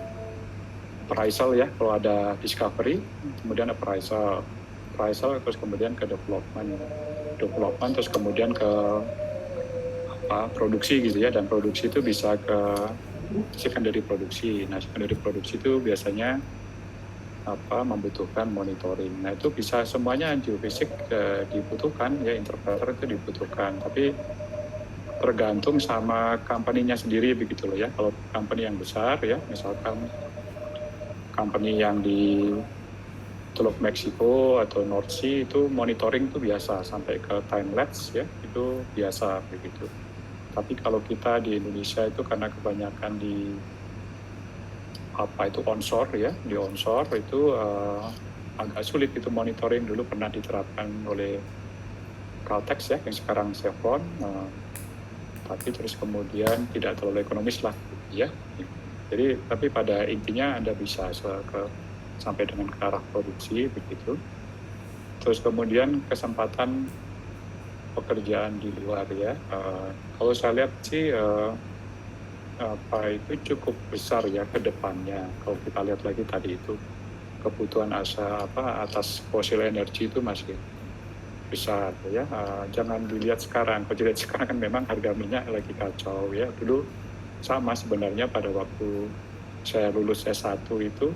appraisal ya, kalau ada discovery, kemudian appraisal terus kemudian ke development terus kemudian ke produksi gitu ya, dan produksi itu bisa ke secondary produksi. Nah, secondary produksi itu biasanya membutuhkan monitoring. Nah, itu bisa semuanya geofisik dibutuhkan ya, interpreter itu dibutuhkan. Tapi tergantung sama company-nya sendiri begitu loh ya. Kalau company yang besar ya, misalkan company yang di Teluk Meksiko atau North Sea itu monitoring itu biasa sampai ke time lapse ya, itu biasa begitu. Tapi kalau kita di Indonesia itu karena kebanyakan di onshore ya, di onshore itu agak sulit itu monitoring. Dulu pernah diterapkan oleh Caltex ya, yang sekarang Chevron, tapi terus kemudian tidak terlalu ekonomis lah ya. Jadi tapi pada intinya Anda bisa sampai dengan ke arah produksi begitu. Terus kemudian kesempatan pekerjaan di luar ya. Kalau saya lihat sih itu cukup besar ya ke depannya. Kalau kita lihat lagi tadi itu kebutuhan atas fosil energi itu masih besar ya. Jangan dilihat sekarang. Kalau dilihat sekarang kan memang harga minyak lagi kacau ya. Dulu sama sebenarnya pada waktu saya lulus S1 itu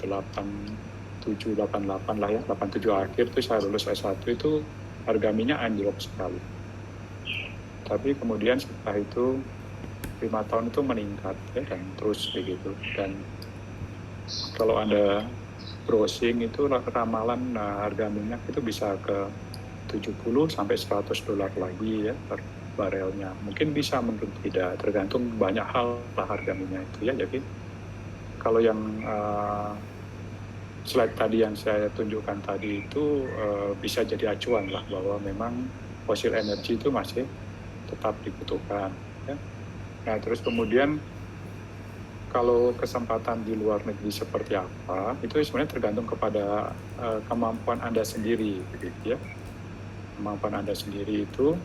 87, 88 lah ya, 87 akhir itu saya lulus S1 itu harga minyak anjlok sekali. Tapi kemudian setelah itu 5 tahun itu meningkat ya, dan terus begitu. Dan kalau Anda browsing itu ramalan harga minyak itu bisa ke 70 sampai 100 dolar lagi ya per barelnya. Mungkin bisa, mungkin tidak, tergantung banyak hal lah harga minyak itu ya. Jadi kalau yang slide tadi yang saya tunjukkan tadi itu bisa jadi acuan lah bahwa memang fosil energi itu masih tetap dibutuhkan ya. Nah terus kemudian kalau kesempatan di luar negeri seperti apa itu sebenarnya tergantung kepada kemampuan Anda sendiri gitu ya. Kemampuan Anda sendiri itu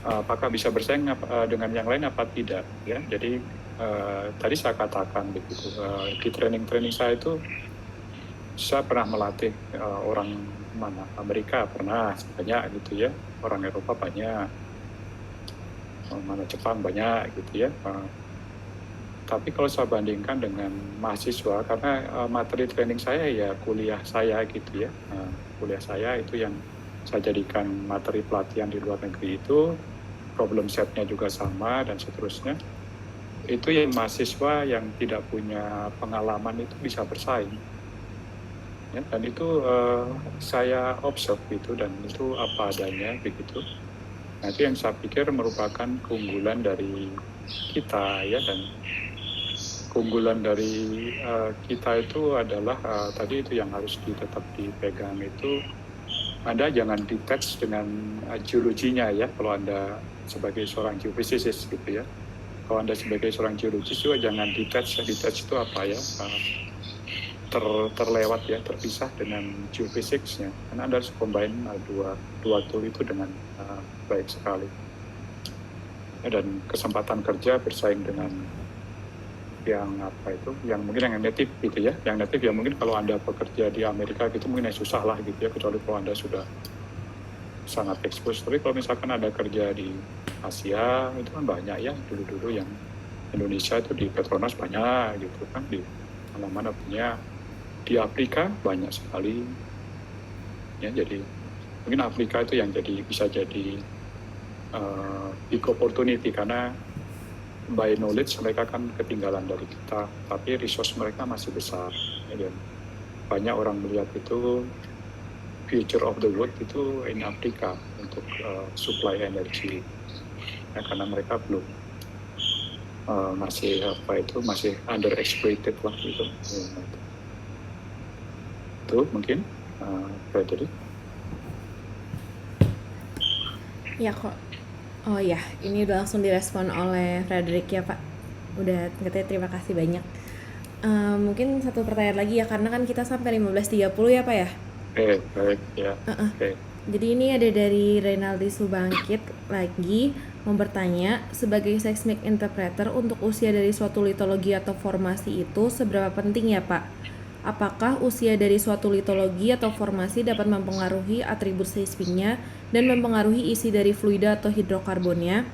apakah bisa bersaing dengan yang lain apa tidak ya. Jadi tadi saya katakan begitu, di training saya itu saya pernah melatih orang mana, Amerika pernah banyak gitu ya, orang Eropa banyak, mana Jepang banyak gitu ya. Tapi kalau saya bandingkan dengan mahasiswa, karena materi training saya ya kuliah saya gitu ya, kuliah saya itu yang saya jadikan materi pelatihan di luar negeri itu, problem setnya juga sama dan seterusnya. Itu yang mahasiswa yang tidak punya pengalaman itu bisa bersaing. Ya, dan itu saya observe gitu, dan itu apa adanya begitu. Nah itu yang saya pikir merupakan keunggulan dari kita ya, dan keunggulan dari kita itu adalah tadi itu yang harus tetap dipegang itu, Anda jangan detach dengan geologinya ya, kalau Anda sebagai seorang geophysicist gitu ya. Kalau Anda sebagai seorang geologis juga jangan detach. Detach itu apa ya? Terlewat ya, terpisah dengan geophysics-nya. Karena Anda harus combine dua tool itu dengan baik sekali. Ya, dan kesempatan kerja bersaing dengan yang yang mungkin yang native gitu ya. Yang native ya mungkin kalau Anda bekerja di Amerika gitu mungkin susah lah gitu ya, kecuali kalau Anda sudah sangat expose. Tapi kalau misalkan ada kerja di Asia itu kan banyak ya, dulu yang Indonesia itu di Petronas banyak gitu kan, di mana-mana punya. Di Afrika banyak sekali ya. Jadi mungkin Afrika itu yang bisa jadi big opportunity, karena by knowledge mereka kan ketinggalan dari kita, tapi resource mereka masih besar ya. Dan banyak orang melihat itu future of the world itu in Afrika untuk supply energi ya, karena mereka belum masih underexploited lah gitu. Itu mungkin Frederick. Ya kok. Oh ya, ini udah langsung direspon oleh Frederick ya Pak. Udah katanya terima kasih banyak. Mungkin satu pertanyaan lagi ya, karena kan kita sampai 15.30 ya Pak ya. Baik ya. Jadi ini ada dari Renaldi Subangkit lagi mau bertanya, sebagai seismic interpreter untuk usia dari suatu litologi atau formasi itu seberapa penting ya Pak? Apakah usia dari suatu litologi atau formasi dapat mempengaruhi atribut seismiknya dan mempengaruhi isi dari fluida atau hidrokarbonnya?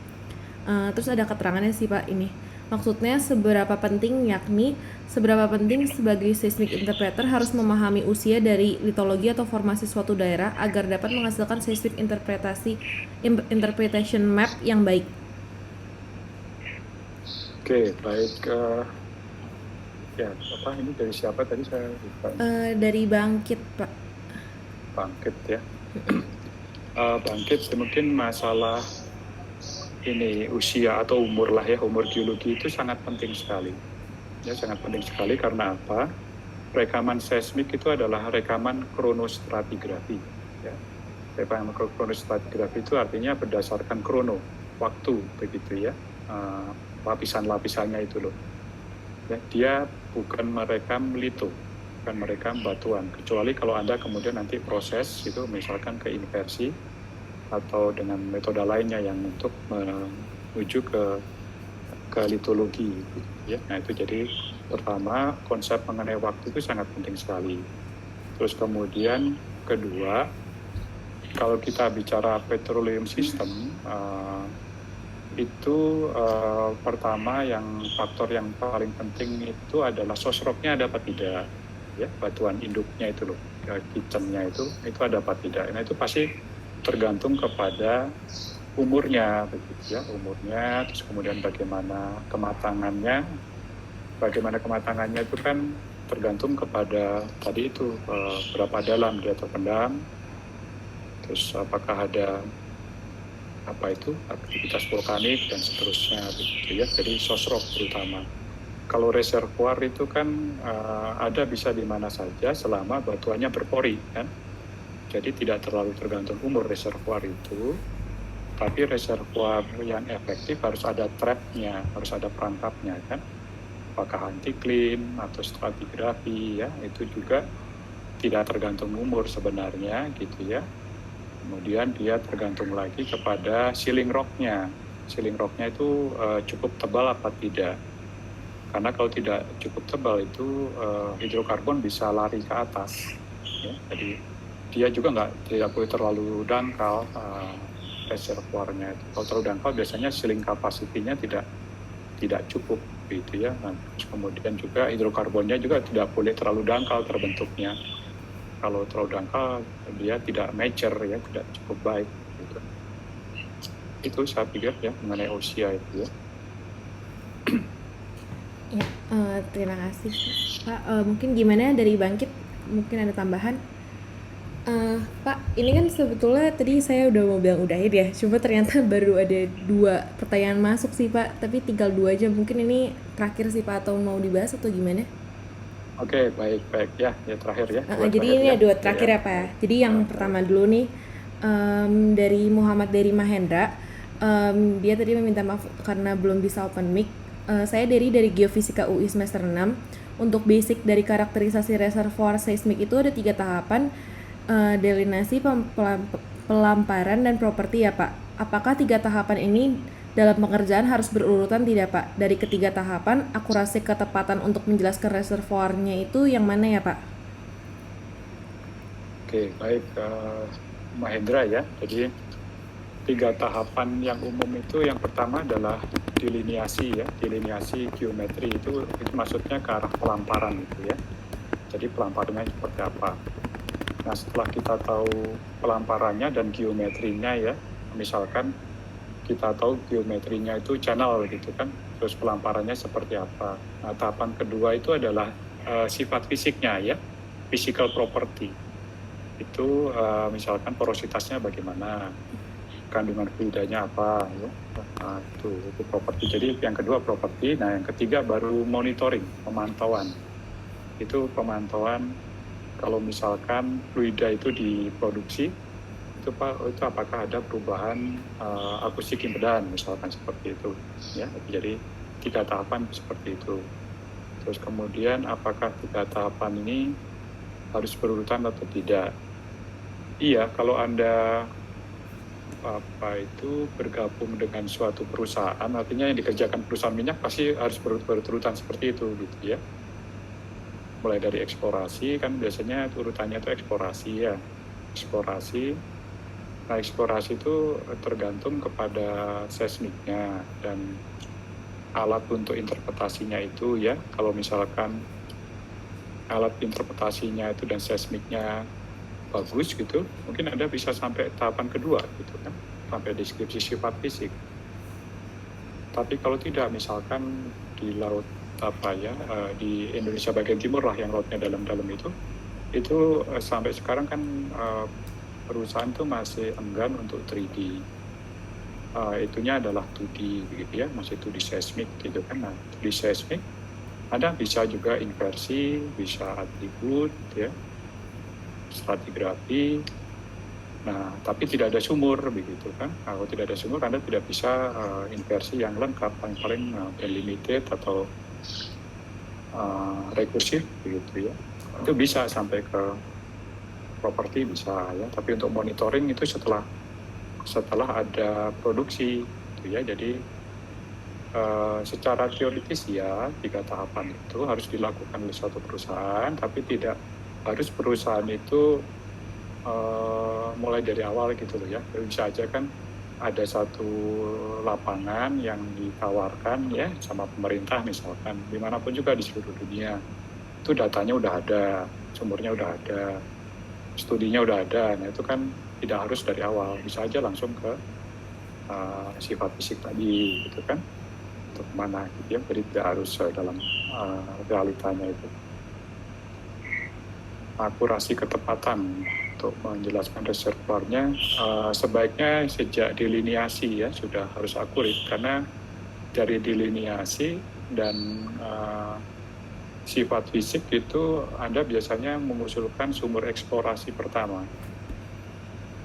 Terus ada keterangannya sih Pak ini. Maksudnya seberapa penting, yakni seberapa penting sebagai seismic interpreter harus memahami usia dari litologi atau formasi suatu daerah agar dapat menghasilkan seismic interpretation map yang baik. Oke, baik. Ya, apa ini dari siapa tadi saya lupa. Dari Bangkit, Pak. Bangkit ya. Bangkit mungkin masalah ini usia atau umur lah ya, umur geologi itu sangat penting sekali. Ya, sangat penting sekali karena apa? Rekaman seismik itu adalah rekaman kronostratigrafi. Ya. Rekaman kronostratigrafi itu artinya berdasarkan krono, waktu begitu ya, lapisan-lapisannya itu loh. Ya, dia bukan merekam lito, bukan merekam batuan, kecuali kalau Anda kemudian nanti proses itu misalkan ke inversi atau dengan metode lainnya yang untuk menuju ke litologi gitu ya. Nah itu jadi pertama konsep mengenai waktu itu sangat penting sekali. Terus kemudian kedua, kalau kita bicara petroleum system, itu pertama yang faktor yang paling penting itu adalah sosroknya ada apa tidak ya, batuan induknya itu loh, kitchennya itu ada apa tidak. Nah itu pasti tergantung kepada umurnya begitu ya, umurnya, terus kemudian bagaimana kematangannya itu kan tergantung kepada tadi itu berapa dalam dia terpendam, terus apakah ada aktivitas vulkanik dan seterusnya begitu ya. Jadi sosrok terutama. Kalau reservoir itu kan ada bisa di mana saja selama batuannya berpori kan. Jadi tidak terlalu tergantung umur reservoir itu. Tapi reservoir yang efektif harus ada trapnya, harus ada perangkapnya kan. Apakah anticline atau stratigrafi ya, itu juga tidak tergantung umur sebenarnya gitu ya. Kemudian dia tergantung lagi kepada ceiling rock-nya. Ceiling rock-nya itu cukup tebal apa tidak. Karena kalau tidak cukup tebal itu hidrokarbon bisa lari ke atas. Ya. Jadi dia juga tidak boleh terlalu dangkal reservoirnya. Kalau terlalu dangkal biasanya ceiling capacity-nya tidak cukup gitu ya. Nah, kemudian juga hidrokarbonnya juga tidak boleh terlalu dangkal terbentuknya. Kalau terlalu dangkal dia tidak mature ya, tidak cukup baik gitu. Itu saya pikir ya mengenai usia itu ya. Ya, terima kasih Pak. Mungkin gimana dari Bangkit, mungkin ada tambahan? Pak, ini kan sebetulnya tadi saya udah mau bilang udahin ya, cuma ternyata baru ada 2 pertanyaan masuk sih Pak, tapi tinggal 2 aja. Mungkin ini terakhir sih Pak, atau mau dibahas atau gimana? Oke, baik ya terakhir ya. Jadi ini ada 2 terakhir ya Pak. Jadi yang pertama dulu nih, dari Muhammad dari Mahendra, dia tadi meminta maaf karena belum bisa open mic. Saya dari Geofisika UI semester 6. Untuk basic dari karakterisasi reservoir seismik itu ada 3 tahapan, delinasi, pelamparan, dan properti ya Pak. Apakah 3 tahapan ini dalam pengerjaan harus berurutan tidak Pak? Dari ketiga tahapan, akurasi ketepatan untuk menjelaskan reservoirnya itu yang mana ya Pak? Oke, baik Mahendra ya. Jadi 3 tahapan yang umum itu yang pertama adalah delineasi ya. Delineasi geometri itu maksudnya ke arah pelamparan gitu ya. Jadi pelamparannya seperti apa? Nah setelah kita tahu pelamparannya dan geometrinya ya, misalkan kita tahu geometrinya itu channel gitu kan, terus pelamparannya seperti apa. Nah tahapan kedua itu adalah sifat fisiknya ya, physical property. Itu misalkan porositasnya bagaimana, kandungan fluidanya apa ya. Nah, itu properti. Jadi yang kedua properti. Nah yang ketiga baru monitoring, pemantauan. Itu pemantauan kalau misalkan fluida itu diproduksi, itu apakah ada perubahan akustik impedan misalkan seperti itu ya. Jadi 3 tahapan seperti itu. Terus kemudian apakah 3 tahapan ini harus berurutan atau tidak? Iya, kalau Anda bergabung dengan suatu perusahaan, artinya yang dikerjakan perusahaan minyak pasti harus berurutan seperti itu gitu ya. Mulai dari eksplorasi kan biasanya urutannya itu eksplorasi ya. Eksplorasi. Nah, eksplorasi itu tergantung kepada seismiknya dan alat untuk interpretasinya itu ya, kalau misalkan alat interpretasinya itu dan seismiknya bagus gitu, mungkin Anda bisa sampai tahapan kedua gitu kan, sampai deskripsi sifat fisik. Tapi kalau tidak, misalkan di laut di Indonesia bagian timur lah yang lautnya dalam-dalam itu sampai sekarang kan perusahaan itu masih enggan untuk 3D. Itunya adalah 2D gitu ya, masih 2D seismik gitu kan. Nah, 2D seismik Anda bisa juga inversi, bisa atribut ya, stratigrafi. Nah, tapi tidak ada sumur begitu kan. Kalau tidak ada sumur, Anda tidak bisa inversi yang lengkap, paling limited atau rekursif begitu ya. Itu bisa sampai ke properti bisa ya. Tapi untuk monitoring itu setelah ada produksi gitu ya. Jadi secara teoritis ya 3 tahapan itu harus dilakukan oleh suatu perusahaan, tapi tidak harus perusahaan itu mulai dari awal gitu loh ya. Bisa aja kan ada satu lapangan yang ditawarkan ya sama pemerintah misalkan, dimanapun juga di seluruh dunia. Itu datanya udah ada, sumurnya udah ada, studinya udah ada. Nah itu kan tidak harus dari awal, bisa aja langsung ke sifat fisik tadi gitu kan, untuk mana gitu ya. Jadi tidak harus dalam realitanya itu. Akurasi ketepatan untuk menjelaskan reservoirnya sebaiknya sejak delineasi ya sudah harus akurat, karena dari delineasi dan sifat fisik itu Anda biasanya mengusulkan sumur eksplorasi pertama.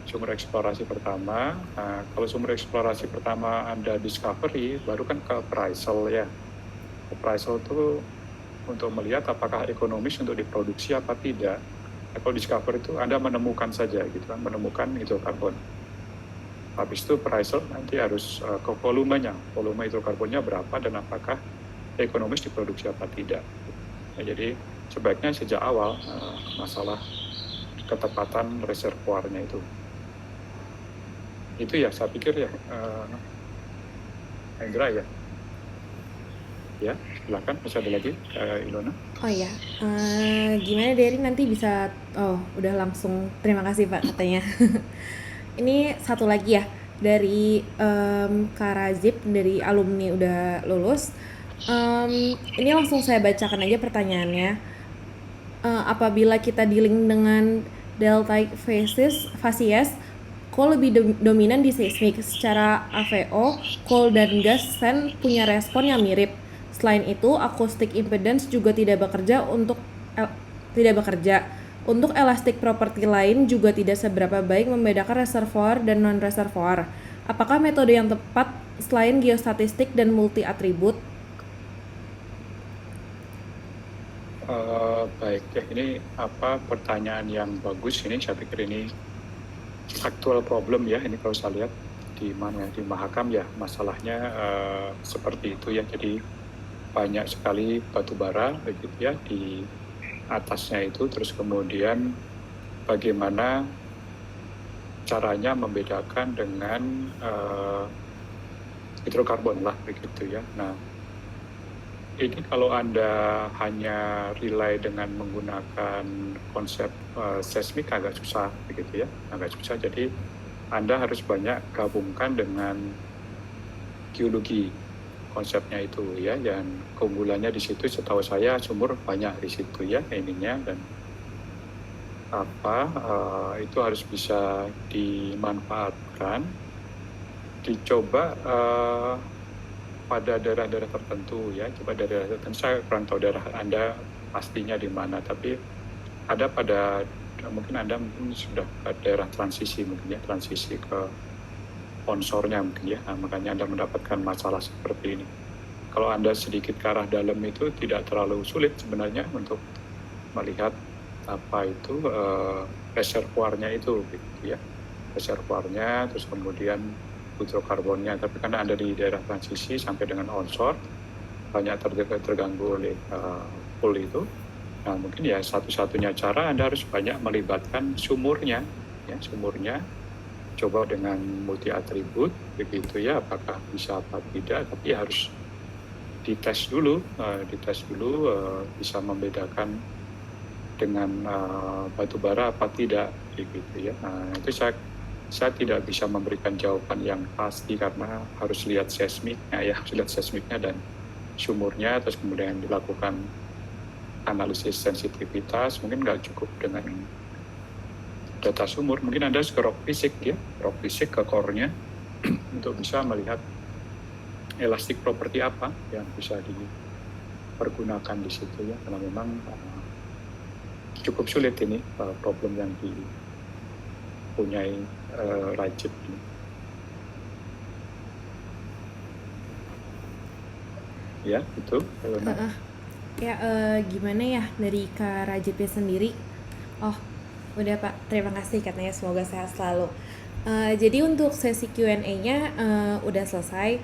Kalau sumur eksplorasi pertama Anda discovery, baru kan ke appraisal ya. Appraisal itu untuk melihat apakah ekonomis untuk diproduksi apa tidak. Kalau discover itu Anda menemukan saja gitu kan, menemukan hidrokarbon. Habis itu appraisal nanti harus ke volumenya, volume hidrokarbonnya berapa dan apakah ekonomis diproduksi apa tidak. Ya, jadi sebaiknya sejak awal masalah ketepatan reservoirnya itu ya saya pikir ya Hendra ya. Ya, silakan, masih ada lagi Ilona. Oh ya, gimana Dery nanti bisa, udah langsung, terima kasih Pak katanya. Ini satu lagi ya, dari Kak Razib, dari alumni udah lulus. Ini langsung saya bacakan aja pertanyaannya. Apabila kita dealing dengan deltaic facies, coal lebih dominan di seismik. Secara AVO, coal dan gas sand punya respon yang mirip. Selain itu, acoustic impedance juga tidak bekerja. Untuk elastic property lain juga tidak seberapa baik membedakan reservoir dan non-reservoir. Apakah metode yang tepat selain geostatistik dan multi atribut? Baik ya, ini pertanyaan yang bagus ini. Saya pikir ini actual problem ya. Ini kalau saya lihat di Mahakam ya, masalahnya seperti itu ya. Jadi banyak sekali batu bara begitu ya di atasnya itu, terus kemudian bagaimana caranya membedakan dengan hidrokarbon lah begitu ya. Nah, ini kalau Anda hanya rely dengan menggunakan konsep seismik agak susah begitu ya, agak susah. Jadi Anda harus banyak gabungkan dengan geologi konsepnya itu ya, dan keunggulannya di situ setahu saya sumur banyak di situ ya ininya, dan itu harus bisa dimanfaatkan, dicoba pada daerah-daerah tertentu ya. Coba daerah tertentu, saya kurang tahu daerah Anda pastinya di mana, tapi ada pada mungkin Anda sudah ke daerah transisi mungkin ya, transisi ke sponsornya mungkin ya, makanya Anda mendapatkan masalah seperti ini. Kalau Anda sedikit ke arah dalam itu tidak terlalu sulit sebenarnya untuk melihat apa itu reservoirnya itu gitu ya, reservoirnya, terus kemudian hidrokarbonnya. Tapi karena Anda di daerah transisi sampai dengan onshore banyak terganggu oleh pool itu, nah mungkin ya satu-satunya cara Anda harus banyak melibatkan sumurnya ya, sumurnya. Coba dengan multi atribut begitu ya, apakah bisa apa tidak, tapi harus dites dulu, bisa membedakan dengan batu bara apa tidak, gitu ya. Nah, itu saya tidak bisa memberikan jawaban yang pasti karena harus lihat seismiknya ya, harus lihat seismiknya dan sumurnya, terus kemudian dilakukan analisis sensitivitas. Mungkin nggak cukup dengan data sumur, mungkin Anda harus ke rock fisik ya, rock fisik ke core-nya untuk bisa melihat elastic property apa yang bisa dipergunakan di situ ya, karena memang cukup sulit ini problem yang dipunyai Rajib ini. Ya, itu. Ya, gimana ya dari Kak Rajibnya sendiri? Oh, udah Pak, terima kasih katanya, semoga sehat selalu. Jadi untuk sesi Q&A-nya udah selesai.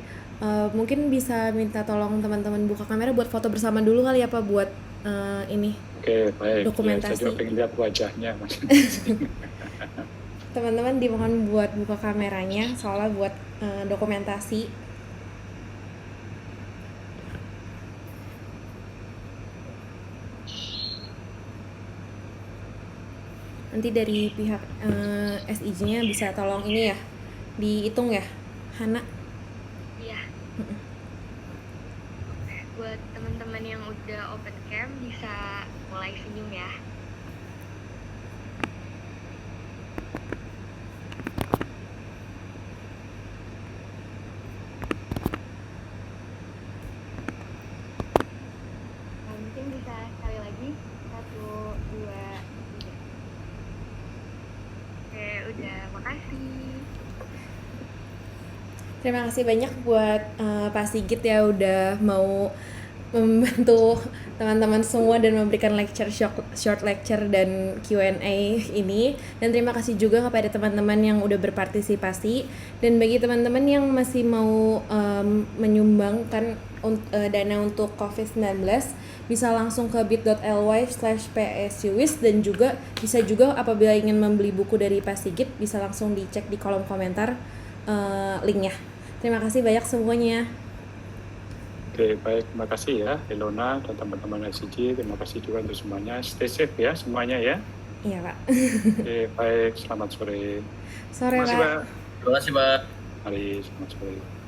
Mungkin bisa minta tolong teman-teman buka kamera buat foto bersama dulu kali ya Pak, buat ini Oke, baik. dokumentasi. Ya, saya juga pengen lihat wajahnya, Mas. Teman-teman dimohon buat buka kameranya, soalnya buat dokumentasi. Nanti dari pihak SIG-nya bisa tolong ini ya, dihitung ya, Hana. Iya. Oke, buat teman-teman yang udah open cam bisa mulai senyum ya. Nah, mungkin bisa sekali lagi, 1, 2, 3. Oke, udah, makasih. Terima kasih banyak buat Pak Sigit ya udah mau membantu teman-teman semua dan memberikan short lecture dan Q&A ini. Dan terima kasih juga kepada teman-teman yang udah berpartisipasi. Dan bagi teman-teman yang masih mau menyumbangkan dana untuk COVID-19, bisa langsung ke bit.ly/psuwis, dan juga bisa juga apabila ingin membeli buku dari Pak Sigit bisa langsung dicek di kolom komentar linknya. Terima kasih banyak semuanya. Oke, baik. Terima kasih ya, Ilona dan teman-teman SIG. Terima kasih juga untuk semuanya. Stay safe ya semuanya ya. Iya, Pak. Oke, baik. Selamat sore. Sore, Terima kasih, Pak. Pak. Terima kasih, Pak. Mari, selamat sore.